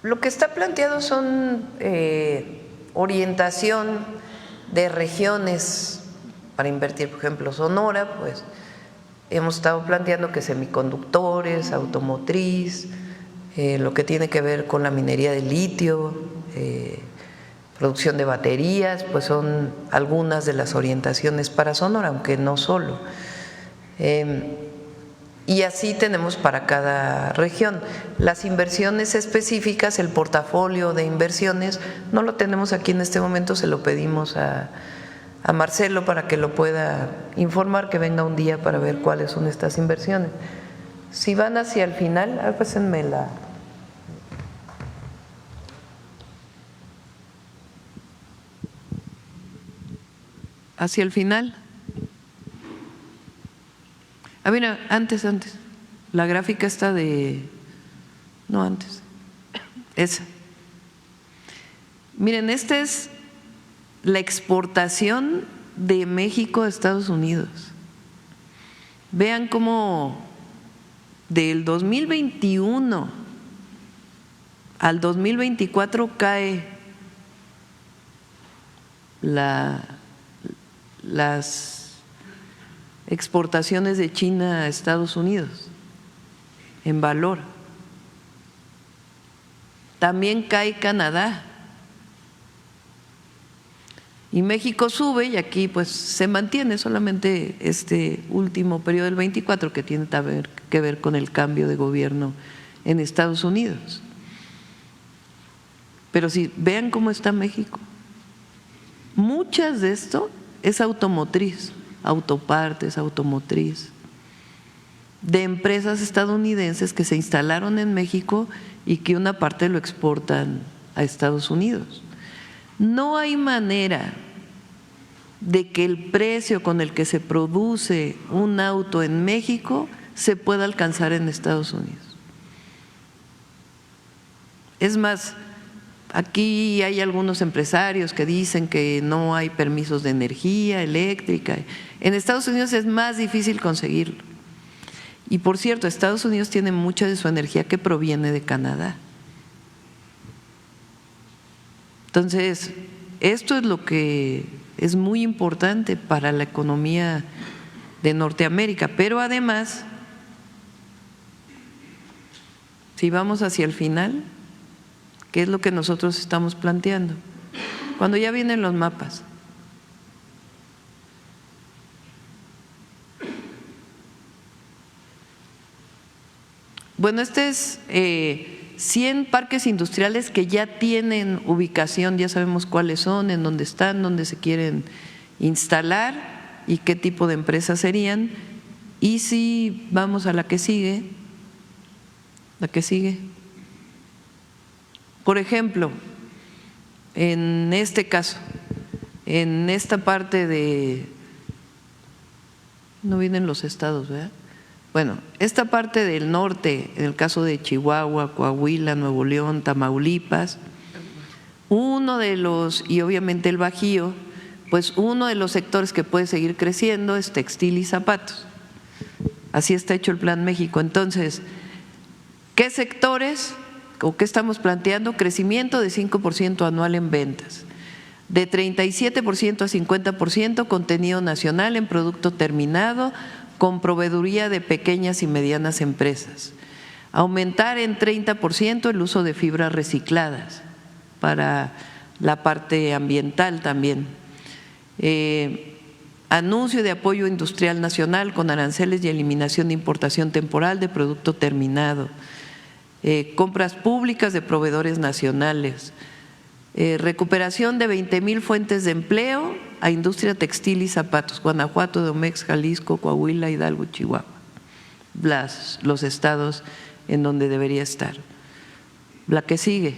Lo que está planteado son orientación de regiones para invertir. Por ejemplo, Sonora, pues hemos estado planteando que semiconductores, automotriz, lo que tiene que ver con la minería de litio, producción de baterías, pues son algunas de las orientaciones para Sonora, aunque no solo. Y así tenemos para cada región. Las inversiones específicas, el portafolio de inversiones, no lo tenemos aquí en este momento, se lo pedimos a Marcelo para que lo pueda informar, que venga un día para ver cuáles son estas inversiones. Si van hacia el final, pásenme la… Hacia el final. Mira, antes, la gráfica está de… No, antes, esa. Miren, esta es la exportación de México a Estados Unidos. Vean cómo del 2021 al 2024 cae las exportaciones de China a Estados Unidos en valor. También cae Canadá. Y México sube y aquí pues se mantiene solamente este último periodo del 24 que tiene que ver con el cambio de gobierno en Estados Unidos. Pero si vean cómo está México, muchas de esto es automotriz, autopartes, automotriz, de empresas estadounidenses que se instalaron en México y que una parte lo exportan a Estados Unidos. No hay manera de que el precio con el que se produce un auto en México se pueda alcanzar en Estados Unidos. Es más, aquí hay algunos empresarios que dicen que no hay permisos de energía eléctrica. En Estados Unidos es más difícil conseguirlo. Y por cierto, Estados Unidos tiene mucha de su energía que proviene de Canadá. Entonces, esto es lo que es muy importante para la economía de Norteamérica, pero además, si vamos hacia el final, ¿qué es lo que nosotros estamos planteando? Cuando ya vienen los mapas. Bueno, este es 100 parques industriales que ya tienen ubicación, ya sabemos cuáles son, en dónde están, dónde se quieren instalar y qué tipo de empresas serían. Y si vamos a la que sigue, por ejemplo, en este caso, en esta parte de… no vienen los estados, ¿verdad? Bueno, esta parte del norte, en el caso de Chihuahua, Coahuila, Nuevo León, Tamaulipas, uno de los, y obviamente el Bajío, pues uno de los sectores que puede seguir creciendo es textil y zapatos. Así está hecho el Plan México. Entonces, ¿qué sectores o qué estamos planteando? Crecimiento de 5% anual en ventas. de 37% a 50% contenido nacional en producto terminado con proveeduría de pequeñas y medianas empresas. Aumentar en 30% el uso de fibras recicladas para la parte ambiental también. Anuncio de apoyo industrial nacional con aranceles y eliminación de importación temporal de producto terminado. Compras públicas de proveedores nacionales. Recuperación de 20,000 fuentes de empleo a industria textil y zapatos, Guanajuato, Domex, Jalisco, Coahuila, Hidalgo, Chihuahua, los estados en donde debería estar. La que sigue.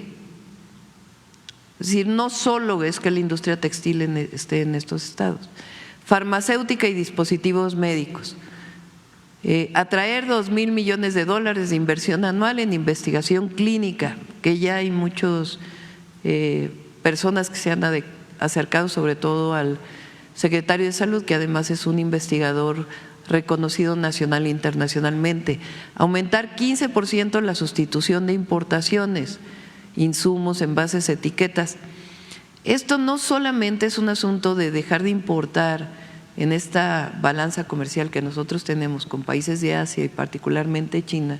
Es decir, no solo es que la industria textil esté en estos estados. Farmacéutica y dispositivos médicos. Atraer 2,000 millones de dólares de inversión anual en investigación clínica, que ya hay muchas personas que se han acercado, sobre todo al secretario de Salud, que además es un investigador reconocido nacional e internacionalmente. Aumentar 15% la sustitución de importaciones, insumos, envases, etiquetas. Esto no solamente es un asunto de dejar de importar en esta balanza comercial que nosotros tenemos con países de Asia y particularmente China,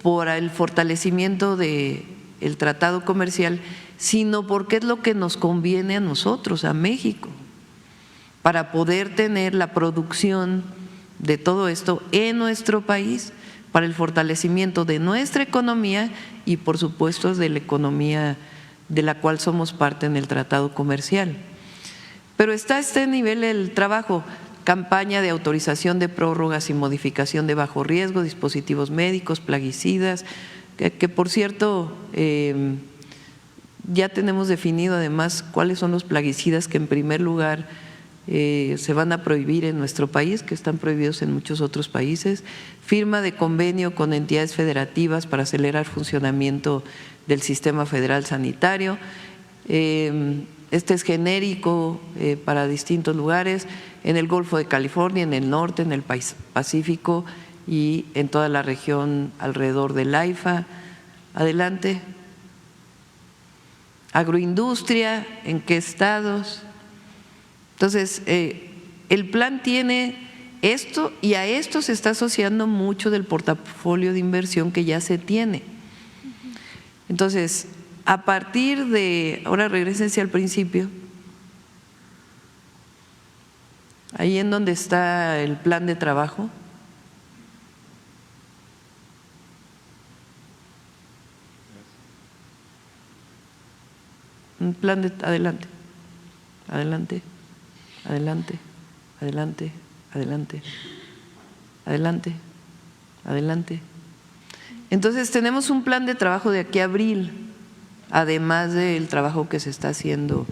por el fortalecimiento del tratado comercial, sino porque es lo que nos conviene a nosotros, a México, para poder tener la producción de todo esto en nuestro país, para el fortalecimiento de nuestra economía y por supuesto de la economía de la cual somos parte en el tratado comercial. Pero está a este nivel el trabajo, campaña de autorización de prórrogas y modificación de bajo riesgo, dispositivos médicos, plaguicidas, que por cierto ya tenemos definido además cuáles son los plaguicidas que en primer lugar se van a prohibir en nuestro país, que están prohibidos en muchos otros países. Firma de convenio con entidades federativas para acelerar funcionamiento del sistema federal sanitario. Este es genérico para distintos lugares, en el Golfo de California, en el norte, en el Pacífico y en toda la región alrededor del AIFA. Adelante. Agroindustria, ¿en qué estados? Entonces, el plan tiene esto y a esto se está asociando mucho del portafolio de inversión que ya se tiene. Entonces, a partir de, ahora regrésense al principio, ahí en donde está el plan de trabajo. Un plan de, adelante, adelante, adelante, adelante, adelante, adelante, adelante. Entonces tenemos un plan de trabajo de aquí a abril, además del trabajo que se está haciendo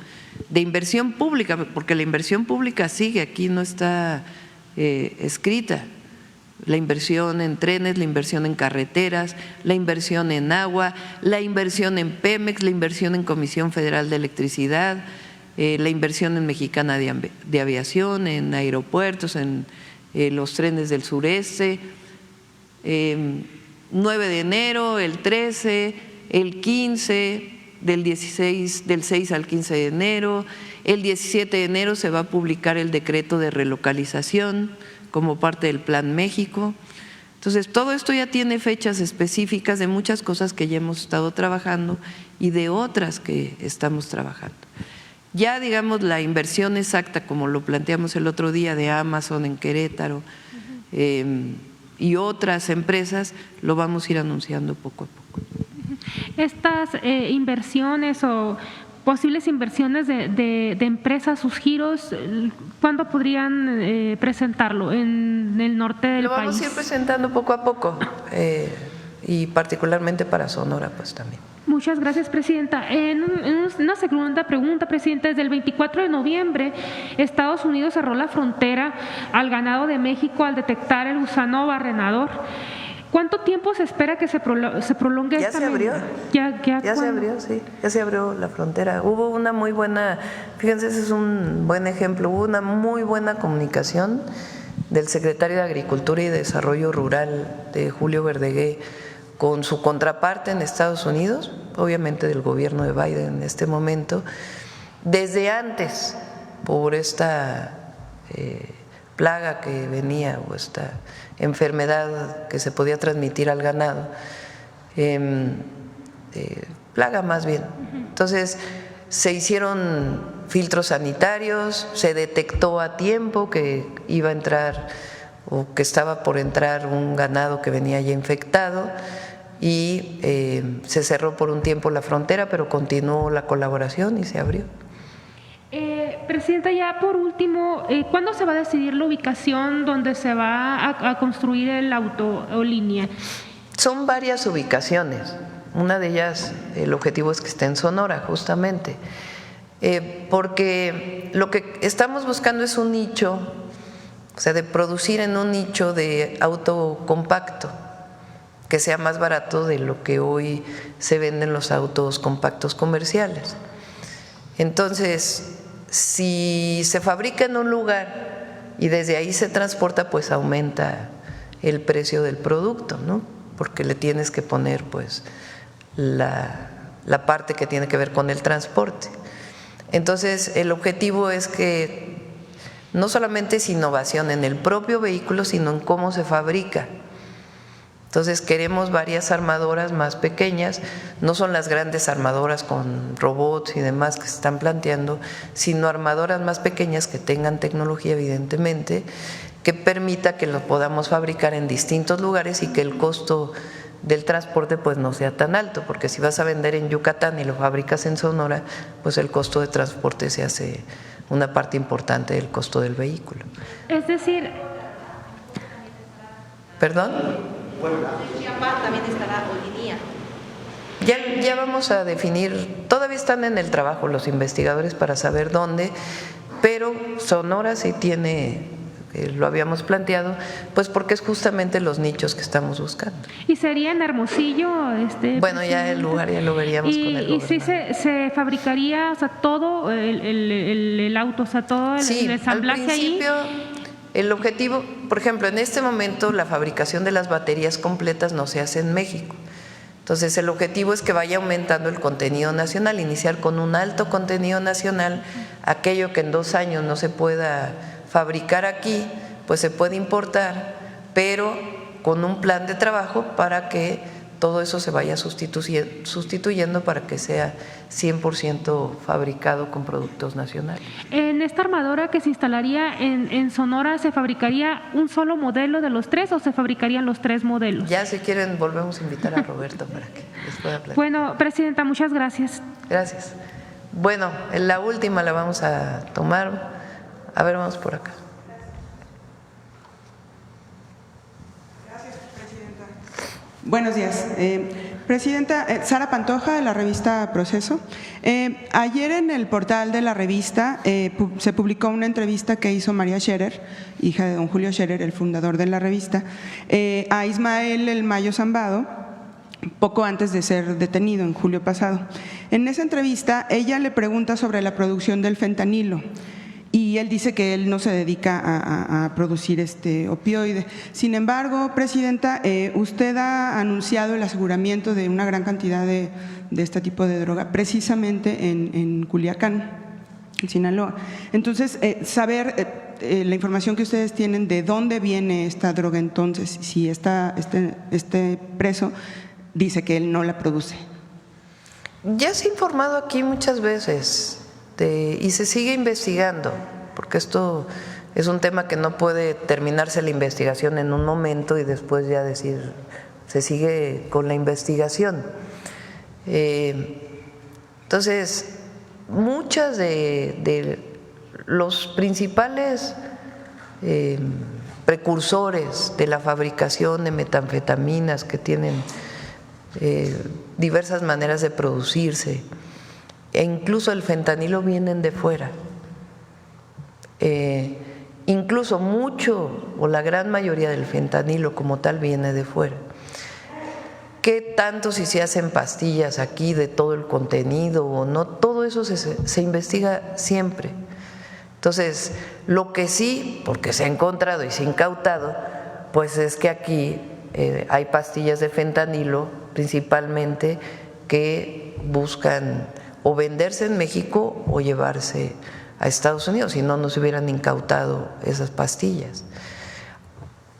de inversión pública, porque la inversión pública sigue, aquí no está escrita. La inversión en trenes, la inversión en carreteras, la inversión en agua, la inversión en Pemex, la inversión en Comisión Federal de Electricidad, la inversión en Mexicana de Aviación, en aeropuertos, en los trenes del sureste. 9 de enero, el 13, el 15, del 6 al 15 de enero, el 17 de enero se va a publicar el decreto de relocalización como parte del Plan México. Entonces, todo esto ya tiene fechas específicas de muchas cosas que ya hemos estado trabajando y de otras que estamos trabajando. Ya, digamos, la inversión exacta, como lo planteamos el otro día, de Amazon en Querétaro y otras empresas, lo vamos a ir anunciando poco a poco. Estas inversiones o posibles inversiones de empresas, sus giros, ¿cuándo podrían presentarlo en el norte del país? Lo vamos a ir presentando poco a poco y particularmente para Sonora pues también. Muchas gracias, Presidenta. En una segunda pregunta, Presidenta, desde el 24 de noviembre, Estados Unidos cerró la frontera al ganado de México al detectar el gusano barrenador. ¿Cuánto tiempo se espera que se prolongue esta medida? Ya se abrió, sí, ya se abrió la frontera. Hubo una muy buena, fíjense, ese es un buen ejemplo, hubo una muy buena comunicación del secretario de Agricultura y Desarrollo Rural, de Julio Verdegué, con su contraparte en Estados Unidos, obviamente del gobierno de Biden en este momento, Desde antes, por esta plaga que venía o esta enfermedad que se podía transmitir al ganado, plaga más bien. Entonces se hicieron filtros sanitarios, se detectó a tiempo que iba a entrar o que estaba por entrar un ganado que venía ya infectado y se cerró por un tiempo la frontera, pero continuó la colaboración y se abrió. Presidenta, ya por último, ¿cuándo se va a decidir la ubicación donde se va a construir el autolínea? Son varias ubicaciones. Una de ellas, el objetivo es que esté en Sonora, justamente, porque lo que estamos buscando es un nicho, o sea, de producir en un nicho de auto compacto, que sea más barato de lo que hoy se venden los autos compactos comerciales. Entonces, si se fabrica en un lugar y desde ahí se transporta, pues aumenta el precio del producto, ¿no? Porque le tienes que poner pues la parte que tiene que ver con el transporte. Entonces, el objetivo es que no solamente es innovación en el propio vehículo, sino en cómo se fabrica. Entonces, queremos varias armadoras más pequeñas, no son las grandes armadoras con robots y demás que se están planteando, sino armadoras más pequeñas que tengan tecnología, evidentemente, que permita que lo podamos fabricar en distintos lugares y que el costo del transporte pues no sea tan alto, porque si vas a vender en Yucatán y lo fabricas en Sonora, pues el costo de transporte se hace una parte importante del costo del vehículo. Es decir… ¿Perdón? También estará Olinía. Ya vamos a definir, todavía están en el trabajo los investigadores para saber dónde, pero Sonora sí tiene, lo habíamos planteado, pues porque es justamente los nichos que estamos buscando. ¿Y sería en Hermosillo? Bueno, ya el lugar ya lo veríamos con el gobernador. ¿Y sí se fabricaría, o sea, todo el auto, o sea, todo el ensamblaje al principio, ahí? El objetivo, por ejemplo, en este momento la fabricación de las baterías completas no se hace en México. Entonces, el objetivo es que vaya aumentando el contenido nacional, iniciar con un alto contenido nacional, aquello que en 2 años no se pueda fabricar aquí, pues se puede importar, pero con un plan de trabajo para que todo eso se vaya sustituyendo para que sea 100% fabricado con productos nacionales. En esta armadora que se instalaría en Sonora, ¿se fabricaría un solo modelo de los 3 o se fabricarían los 3 modelos? Ya si quieren volvemos a invitar a Roberto para que les pueda platicar. Bueno, Presidenta, muchas gracias. Gracias. Bueno, en la última la vamos a tomar. A ver, vamos por acá. Buenos días. Presidenta, Sara Pantoja, de la revista Proceso. Ayer en el portal de la revista se publicó una entrevista que hizo María Scherer, hija de don Julio Scherer, el fundador de la revista, a Ismael El Mayo Zambado, poco antes de ser detenido en julio pasado. En esa entrevista, ella le pregunta sobre la producción del fentanilo. Y él dice que él no se dedica a producir este opioide. Sin embargo, Presidenta, usted ha anunciado el aseguramiento de una gran cantidad de este tipo de droga, precisamente en Culiacán, en Sinaloa. Entonces, saber la información que ustedes tienen de dónde viene esta droga, entonces, si este preso dice que él no la produce. Ya se ha informado aquí muchas veces. Y se sigue investigando, porque esto es un tema que no puede terminarse la investigación en un momento y después ya decir, se sigue con la investigación. Entonces, muchas de los principales precursores de la fabricación de metanfetaminas que tienen diversas maneras de producirse, e incluso el fentanilo vienen de fuera. Incluso mucho o la gran mayoría del fentanilo como tal viene de fuera. ¿Qué tanto si se hacen pastillas aquí de todo el contenido o no? Todo eso se investiga siempre. Entonces, lo que sí, porque se ha encontrado y se ha incautado, pues es que aquí hay pastillas de fentanilo principalmente que buscan o venderse en México o llevarse a Estados Unidos, si no, no se hubieran incautado esas pastillas.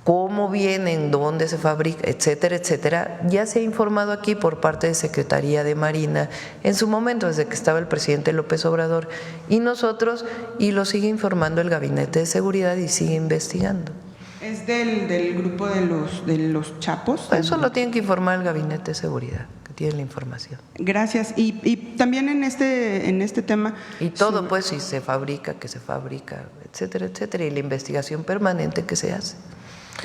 Cómo vienen, dónde se fabrica, etcétera, etcétera, ya se ha informado aquí por parte de Secretaría de Marina en su momento, desde que estaba el presidente López Obrador y nosotros, y lo sigue informando el Gabinete de Seguridad y sigue investigando. ¿Es del grupo de los Chapos? Eso lo tienen que informar el Gabinete de Seguridad, que tiene la información. Gracias. Y también en este tema… Y todo, pues, si se fabrica, que se fabrica, etcétera, etcétera, y la investigación permanente que se hace.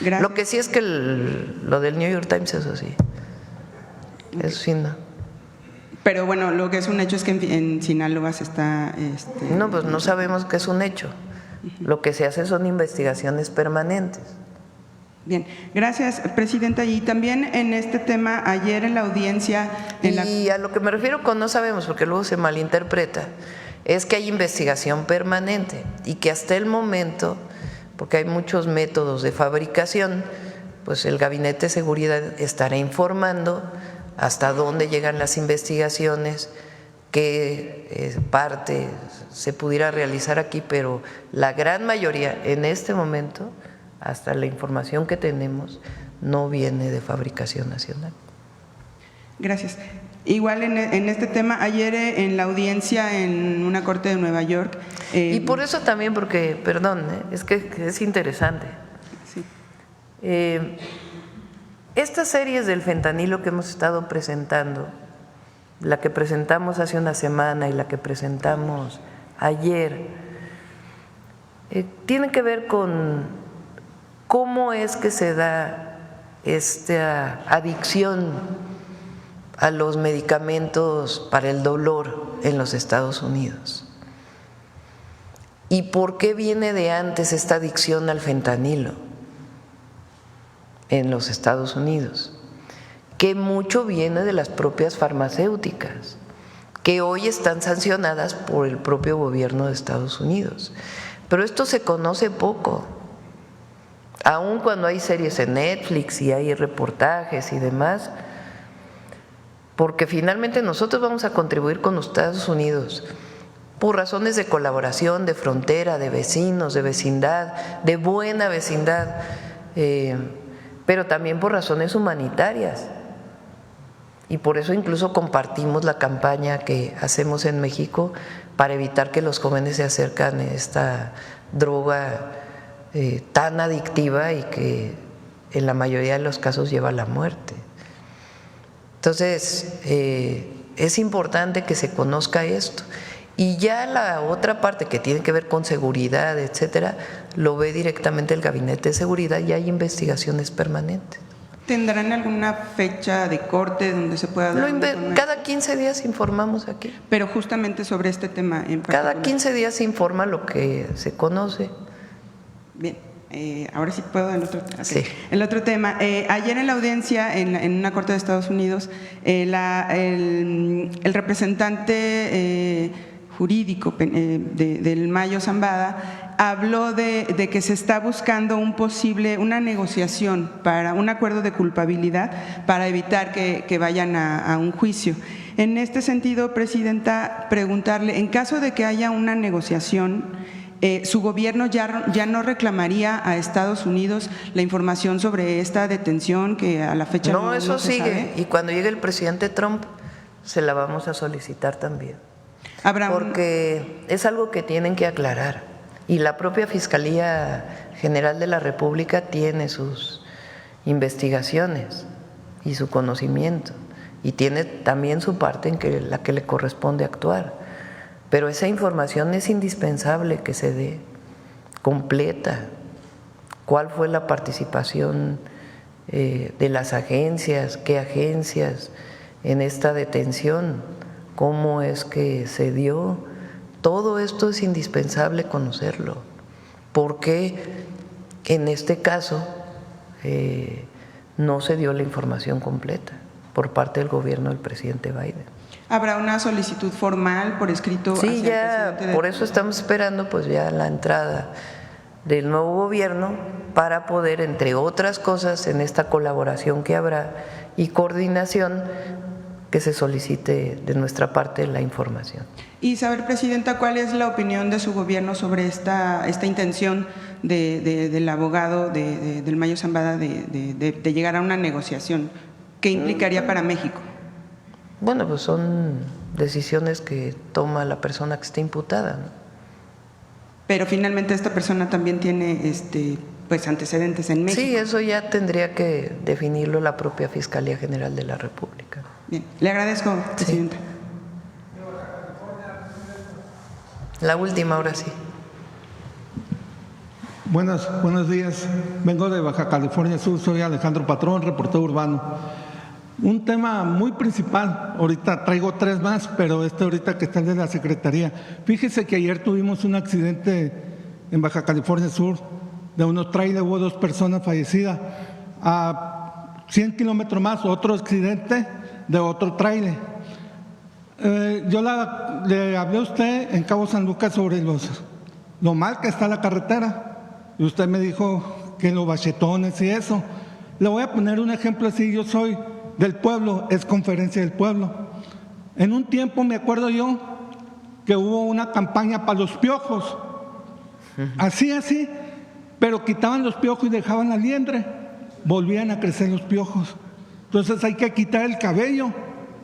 Gracias. Lo que sí es que lo del New York Times, eso sí no. Pero bueno, lo que es un hecho es que en Sinaloa se está… No, pues no sabemos que es un hecho. Lo que se hace son investigaciones permanentes. Bien, gracias, Presidenta. Y también en este tema, ayer en la audiencia… Y a lo que me refiero con no sabemos, porque luego se malinterpreta, es que hay investigación permanente y que hasta el momento… porque hay muchos métodos de fabricación, pues el Gabinete de Seguridad estará informando hasta dónde llegan las investigaciones, qué parte se pudiera realizar aquí, pero la gran mayoría en este momento, hasta la información que tenemos, no viene de fabricación nacional. Gracias. Igual en este tema, ayer en la audiencia en una corte de Nueva York… y por eso también, porque, perdón, es que es interesante. Sí. Estas series del fentanilo que hemos estado presentando, la que presentamos hace una semana y la que presentamos ayer, tienen que ver con cómo es que se da esta adicción a los medicamentos para el dolor en los Estados Unidos. ¿Y por qué viene de antes esta adicción al fentanilo en los Estados Unidos? Que mucho viene de las propias farmacéuticas, que hoy están sancionadas por el propio gobierno de Estados Unidos. Pero esto se conoce poco. Aun cuando hay series en Netflix y hay reportajes y demás, porque finalmente nosotros vamos a contribuir con los Estados Unidos por razones de colaboración, de frontera, de vecinos, de vecindad, de buena vecindad, pero también por razones humanitarias. Y por eso incluso compartimos la campaña que hacemos en México para evitar que los jóvenes se acercan a esta droga tan adictiva y que en la mayoría de los casos lleva a la muerte. Entonces, es importante que se conozca esto. Y ya la otra parte que tiene que ver con seguridad, etcétera, lo ve directamente el Gabinete de Seguridad y hay investigaciones permanentes. ¿Tendrán alguna fecha de corte donde se pueda dar? Cada 15 días informamos aquí. Pero justamente sobre este tema en particular. Cada 15 días se informa lo que se conoce. Bien. Ahora sí puedo en otro, okay. Sí. El otro tema. Ayer en la audiencia en una corte de Estados Unidos, el representante jurídico del Mayo Zambada habló de que se está buscando una negociación para un acuerdo de culpabilidad para evitar que vayan a un juicio. En este sentido, Presidenta, preguntarle, en caso de que haya una negociación, ¿su gobierno ya no reclamaría a Estados Unidos la información sobre esta detención que a la fecha no eso se sigue sabe? Y cuando llegue el presidente Trump se la vamos a solicitar también, porque es algo que tienen que aclarar y la propia Fiscalía General de la República tiene sus investigaciones y su conocimiento y tiene también su parte en la que le corresponde actuar. Pero esa información es indispensable que se dé completa. ¿Cuál fue la participación de las agencias? ¿Qué agencias en esta detención? ¿Cómo es que se dio? Todo esto es indispensable conocerlo. Porque en este caso no se dio la información completa por parte del gobierno del presidente Biden. ¿Habrá una solicitud formal por escrito? Sí, ya por eso estamos esperando pues ya la entrada del nuevo gobierno para poder, entre otras cosas, en esta colaboración que habrá y coordinación, que se solicite de nuestra parte la información. Y saber, Presidenta, ¿cuál es la opinión de su gobierno sobre esta intención del abogado del Mayo Zambada de llegar a una negociación? ¿Qué implicaría para México? Bueno, pues son decisiones que toma la persona que está imputada, ¿no? Pero finalmente esta persona también tiene pues antecedentes en México. Sí, eso ya tendría que definirlo la propia Fiscalía General de la República. Bien, le agradezco, Presidenta. Sí. La última, ahora sí. Buenos días. Vengo de Baja California Sur, soy Alejandro Patrón, reportero urbano. Un tema muy principal, ahorita traigo 3 más, pero ahorita que está el de la Secretaría. Fíjese que ayer tuvimos un accidente en Baja California Sur de unos trailers, hubo 2 personas fallecidas. A 100 kilómetros más, otro accidente de otro trailer. Yo le hablé a usted en Cabo San Lucas sobre lo mal que está la carretera. Y usted me dijo que los bachetones y eso. Le voy a poner un ejemplo así. Yo soy del pueblo, es Conferencia del Pueblo. En un tiempo me acuerdo yo que hubo una campaña para los piojos. Así, pero quitaban los piojos y dejaban la liendre. Volvían a crecer los piojos. Entonces hay que quitar el cabello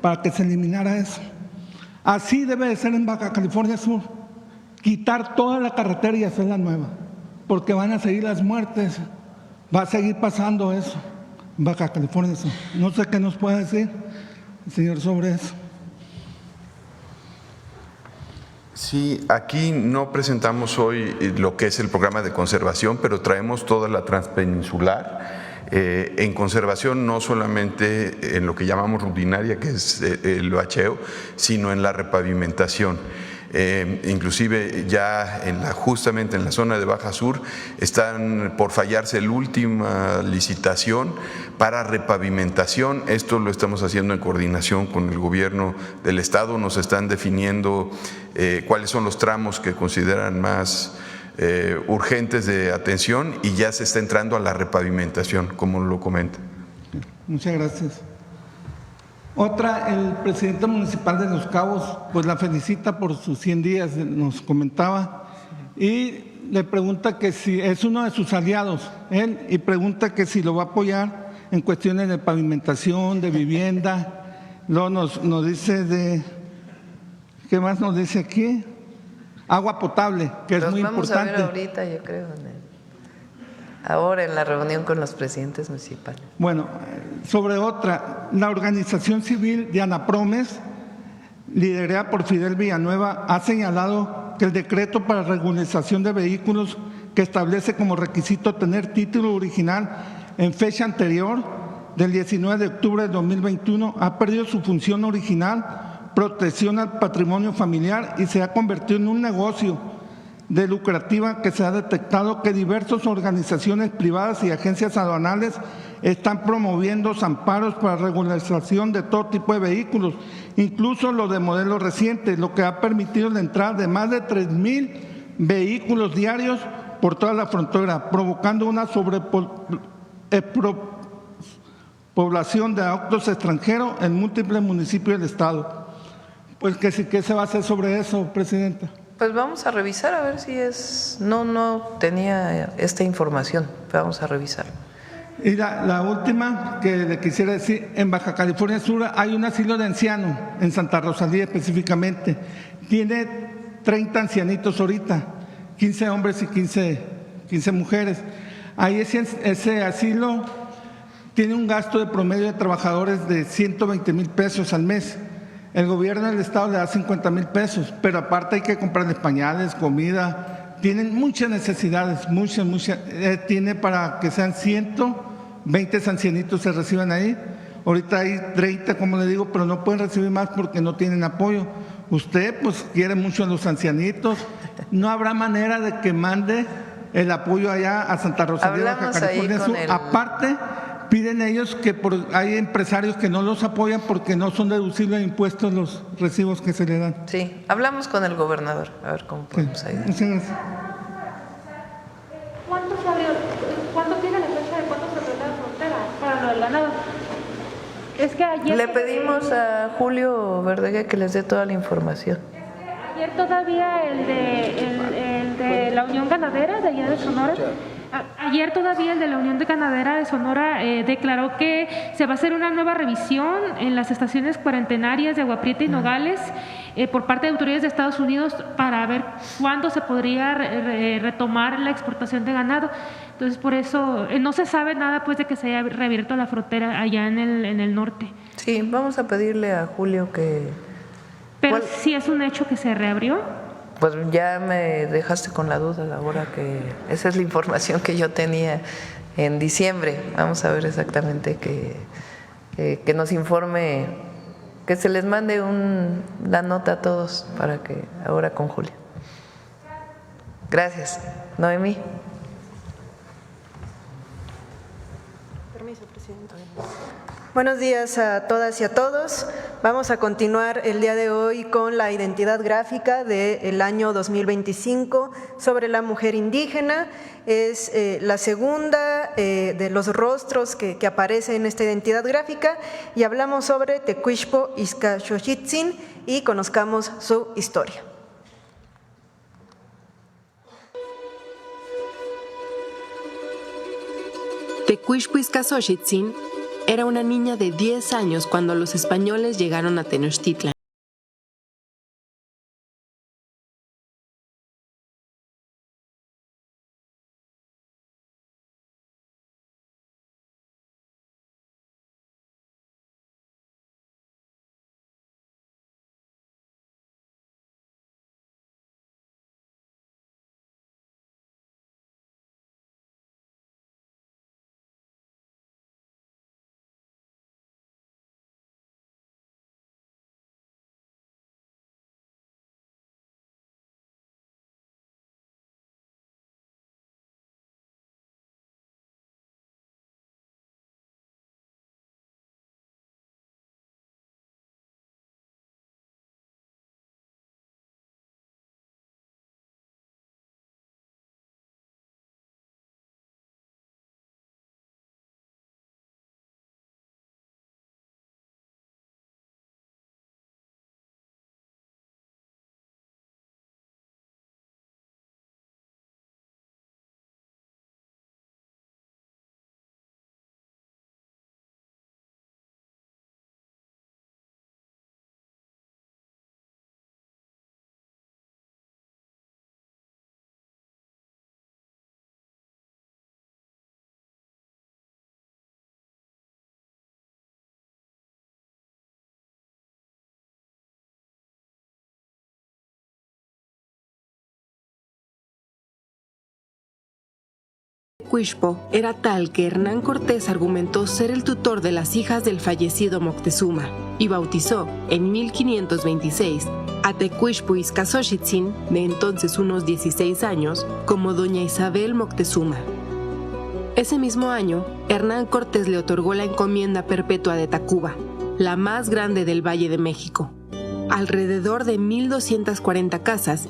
para que se eliminara eso. Así debe de ser en Baja California Sur. Quitar toda la carretera y hacerla nueva. Porque van a seguir las muertes. Va a seguir pasando eso en Baja California Sur. No sé qué nos puede decir el señor sobre eso. Sí, aquí no presentamos hoy lo que es el programa de conservación, pero traemos toda la transpeninsular. En conservación no solamente en lo que llamamos rutinaria, que es el bacheo, sino en la repavimentación. Inclusive ya justamente en la zona de Baja Sur están por fallarse la última licitación para repavimentación. Esto lo estamos haciendo en coordinación con el gobierno del estado. Nos están definiendo cuáles son los tramos que consideran más urgentes de atención y ya se está entrando a la repavimentación, como lo comenta. Muchas gracias. Otra, el presidente municipal de Los Cabos, pues la felicita por sus 100 días, nos comentaba, y le pregunta que si es uno de sus aliados, él, y pregunta que si lo va a apoyar en cuestiones de pavimentación, de vivienda. Luego nos dice ¿qué más nos dice aquí? Agua potable, que es muy importante. Vamos a ver ahorita, yo creo, ahora en la reunión con los presidentes municipales. Bueno, sobre otra, la organización civil de Anapromes, liderada por Fidel Villanueva, ha señalado que el decreto para regularización de vehículos que establece como requisito tener título original en fecha anterior del 19 de octubre de 2021 ha perdido su función original, protección al patrimonio familiar, y se ha convertido en un negocio de lucrativa que se ha detectado que diversas organizaciones privadas y agencias aduanales están promoviendo amparos para regularización de todo tipo de vehículos, incluso los de modelos recientes, lo que ha permitido la entrada de más de 3,000 vehículos diarios por toda la frontera, provocando una sobrepoblación de autos extranjeros en múltiples municipios del estado. Pues ¿qué se va a hacer sobre eso, Presidenta? Pues vamos a revisar a ver si es… No tenía esta información, vamos a revisar. Y la última que le quisiera decir, en Baja California Sur hay un asilo de ancianos, en Santa Rosalía específicamente. Tiene 30 ancianitos ahorita, 15 hombres y 15 mujeres. Ahí ese asilo tiene un gasto de promedio de trabajadores de 120,000 pesos al mes. El gobierno del estado le da 50,000 pesos, pero aparte hay que comprarles pañales, comida. Tienen muchas necesidades, muchas. Tiene para que sean 120 ancianitos se reciban ahí. Ahorita hay 30, como le digo, pero no pueden recibir más porque no tienen apoyo. Usted pues quiere mucho a los ancianitos. No habrá manera de que mande el apoyo allá a Santa Rosalía, Baja California Sur. Aparte, piden ellos que hay empresarios que no los apoyan porque no son deducibles de impuestos los recibos que se le dan. Sí, hablamos con el gobernador, a ver cómo podemos ayudar. Muchas gracias. ¿Cuándo tiene la fecha de cuándo se abre la frontera para lo del ganado? Es que ayer... Le pedimos a Julio Verdeguer que les dé toda la información. Ayer todavía el de la Unión Ganadera de allá de Sonora, ayer todavía el de la Unión de Ganadera de Sonora declaró que se va a hacer una nueva revisión en las estaciones cuarentenarias de Agua Prieta y Nogales por parte de autoridades de Estados Unidos para ver cuándo se podría retomar la exportación de ganado. Entonces, por eso no se sabe nada pues de que se haya reabierto la frontera allá en el norte. Sí, vamos a pedirle a Julio que... Pero sí es un hecho que se reabrió. Pues ya me dejaste con la duda ahora que esa es la información que yo tenía en diciembre. Vamos a ver exactamente que nos informe, que se les mande la nota a todos para que ahora con Julio. Gracias. Noemí. Permiso, presidenta. Buenos días a todas y a todos. Vamos a continuar el día de hoy con la identidad gráfica del año 2025 sobre la mujer indígena. Es la segunda de los rostros que aparece en esta identidad gráfica y hablamos sobre Tecuixpo Ixcaxochitzin y conozcamos su historia. Tecuixpo Ixcaxochitzin era una niña de 10 años cuando los españoles llegaron a Tenochtitlan. Tecuixpo era tal que Hernán Cortés argumentó ser el tutor de las hijas del fallecido Moctezuma y bautizó en 1526 a Tecuixpo Ixcaxochitzin, de entonces unos 16 años, como doña Isabel Moctezuma. Ese mismo año, Hernán Cortés le otorgó la encomienda perpetua de Tacuba, la más grande del Valle de México. Alrededor de 1,240 casas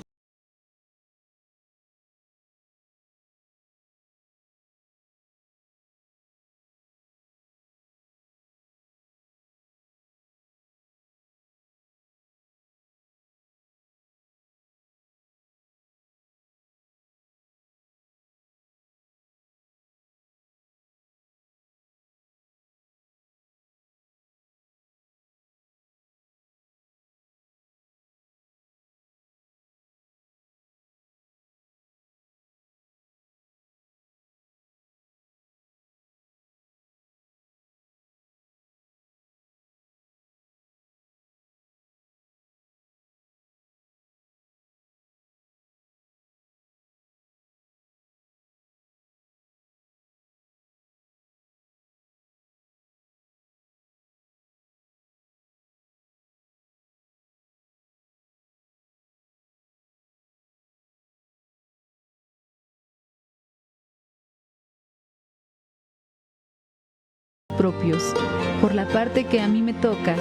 propios, por la parte que a mí me toca,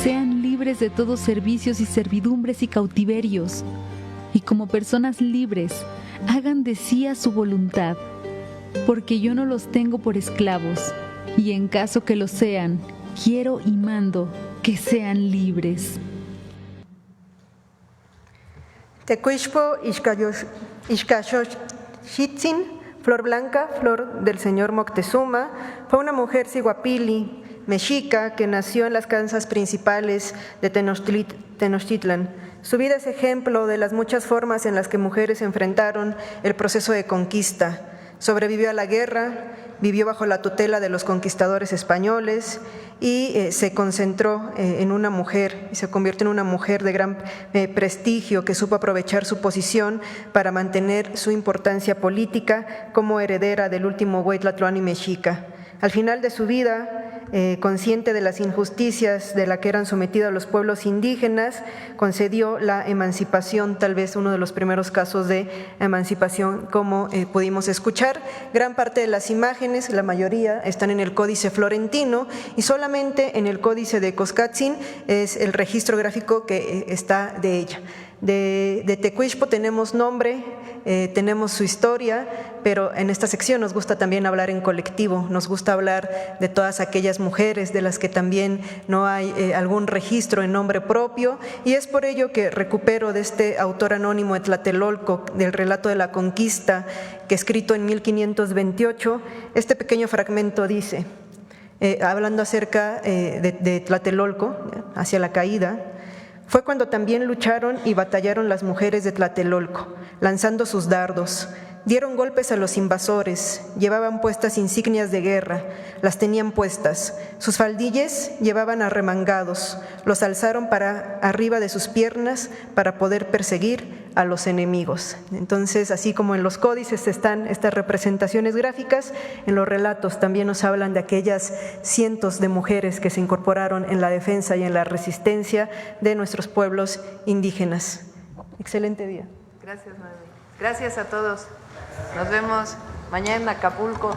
sean libres de todos servicios y servidumbres y cautiverios, y como personas libres, hagan de sí a su voluntad, porque yo no los tengo por esclavos, y en caso que lo sean, quiero y mando que sean libres. Tecuixpo Ixcaxochitzin, Flor Blanca, flor del señor Moctezuma, fue una mujer ciguapili, mexica, que nació en las casas principales de Tenochtitlan. Su vida es ejemplo de las muchas formas en las que mujeres enfrentaron el proceso de conquista. Sobrevivió a la guerra, vivió bajo la tutela de los conquistadores españoles y se concentró en una mujer, y se convirtió en una mujer de gran prestigio que supo aprovechar su posición para mantener su importancia política como heredera del último Hueytlatlani mexica. Al final de su vida, consciente de las injusticias de la que eran sometidos los pueblos indígenas, concedió la emancipación, tal vez uno de los primeros casos de emancipación, como pudimos escuchar. Gran parte de las imágenes, la mayoría, están en el Códice Florentino y solamente en el Códice de Coscatzin es el registro gráfico que está de ella. De Tecuixpo tenemos nombre, tenemos su historia, pero en esta sección nos gusta también hablar en colectivo, nos gusta hablar de todas aquellas mujeres de las que también no hay algún registro en nombre propio, y es por ello que recupero de este autor anónimo de Tlatelolco, del relato de la conquista, que escrito en 1528, este pequeño fragmento dice, hablando acerca de Tlatelolco, hacia la caída: fue cuando también lucharon y batallaron las mujeres de Tlatelolco, lanzando sus dardos. Dieron golpes a los invasores, llevaban puestas insignias de guerra, las tenían puestas. Sus faldilles llevaban arremangados, los alzaron para arriba de sus piernas para poder perseguir a los enemigos. Entonces, así como en los códices están estas representaciones gráficas, en los relatos también nos hablan de aquellas cientos de mujeres que se incorporaron en la defensa y en la resistencia de nuestros pueblos indígenas. Excelente día. Gracias, Noemí. Gracias a todos. Nos vemos mañana en Acapulco.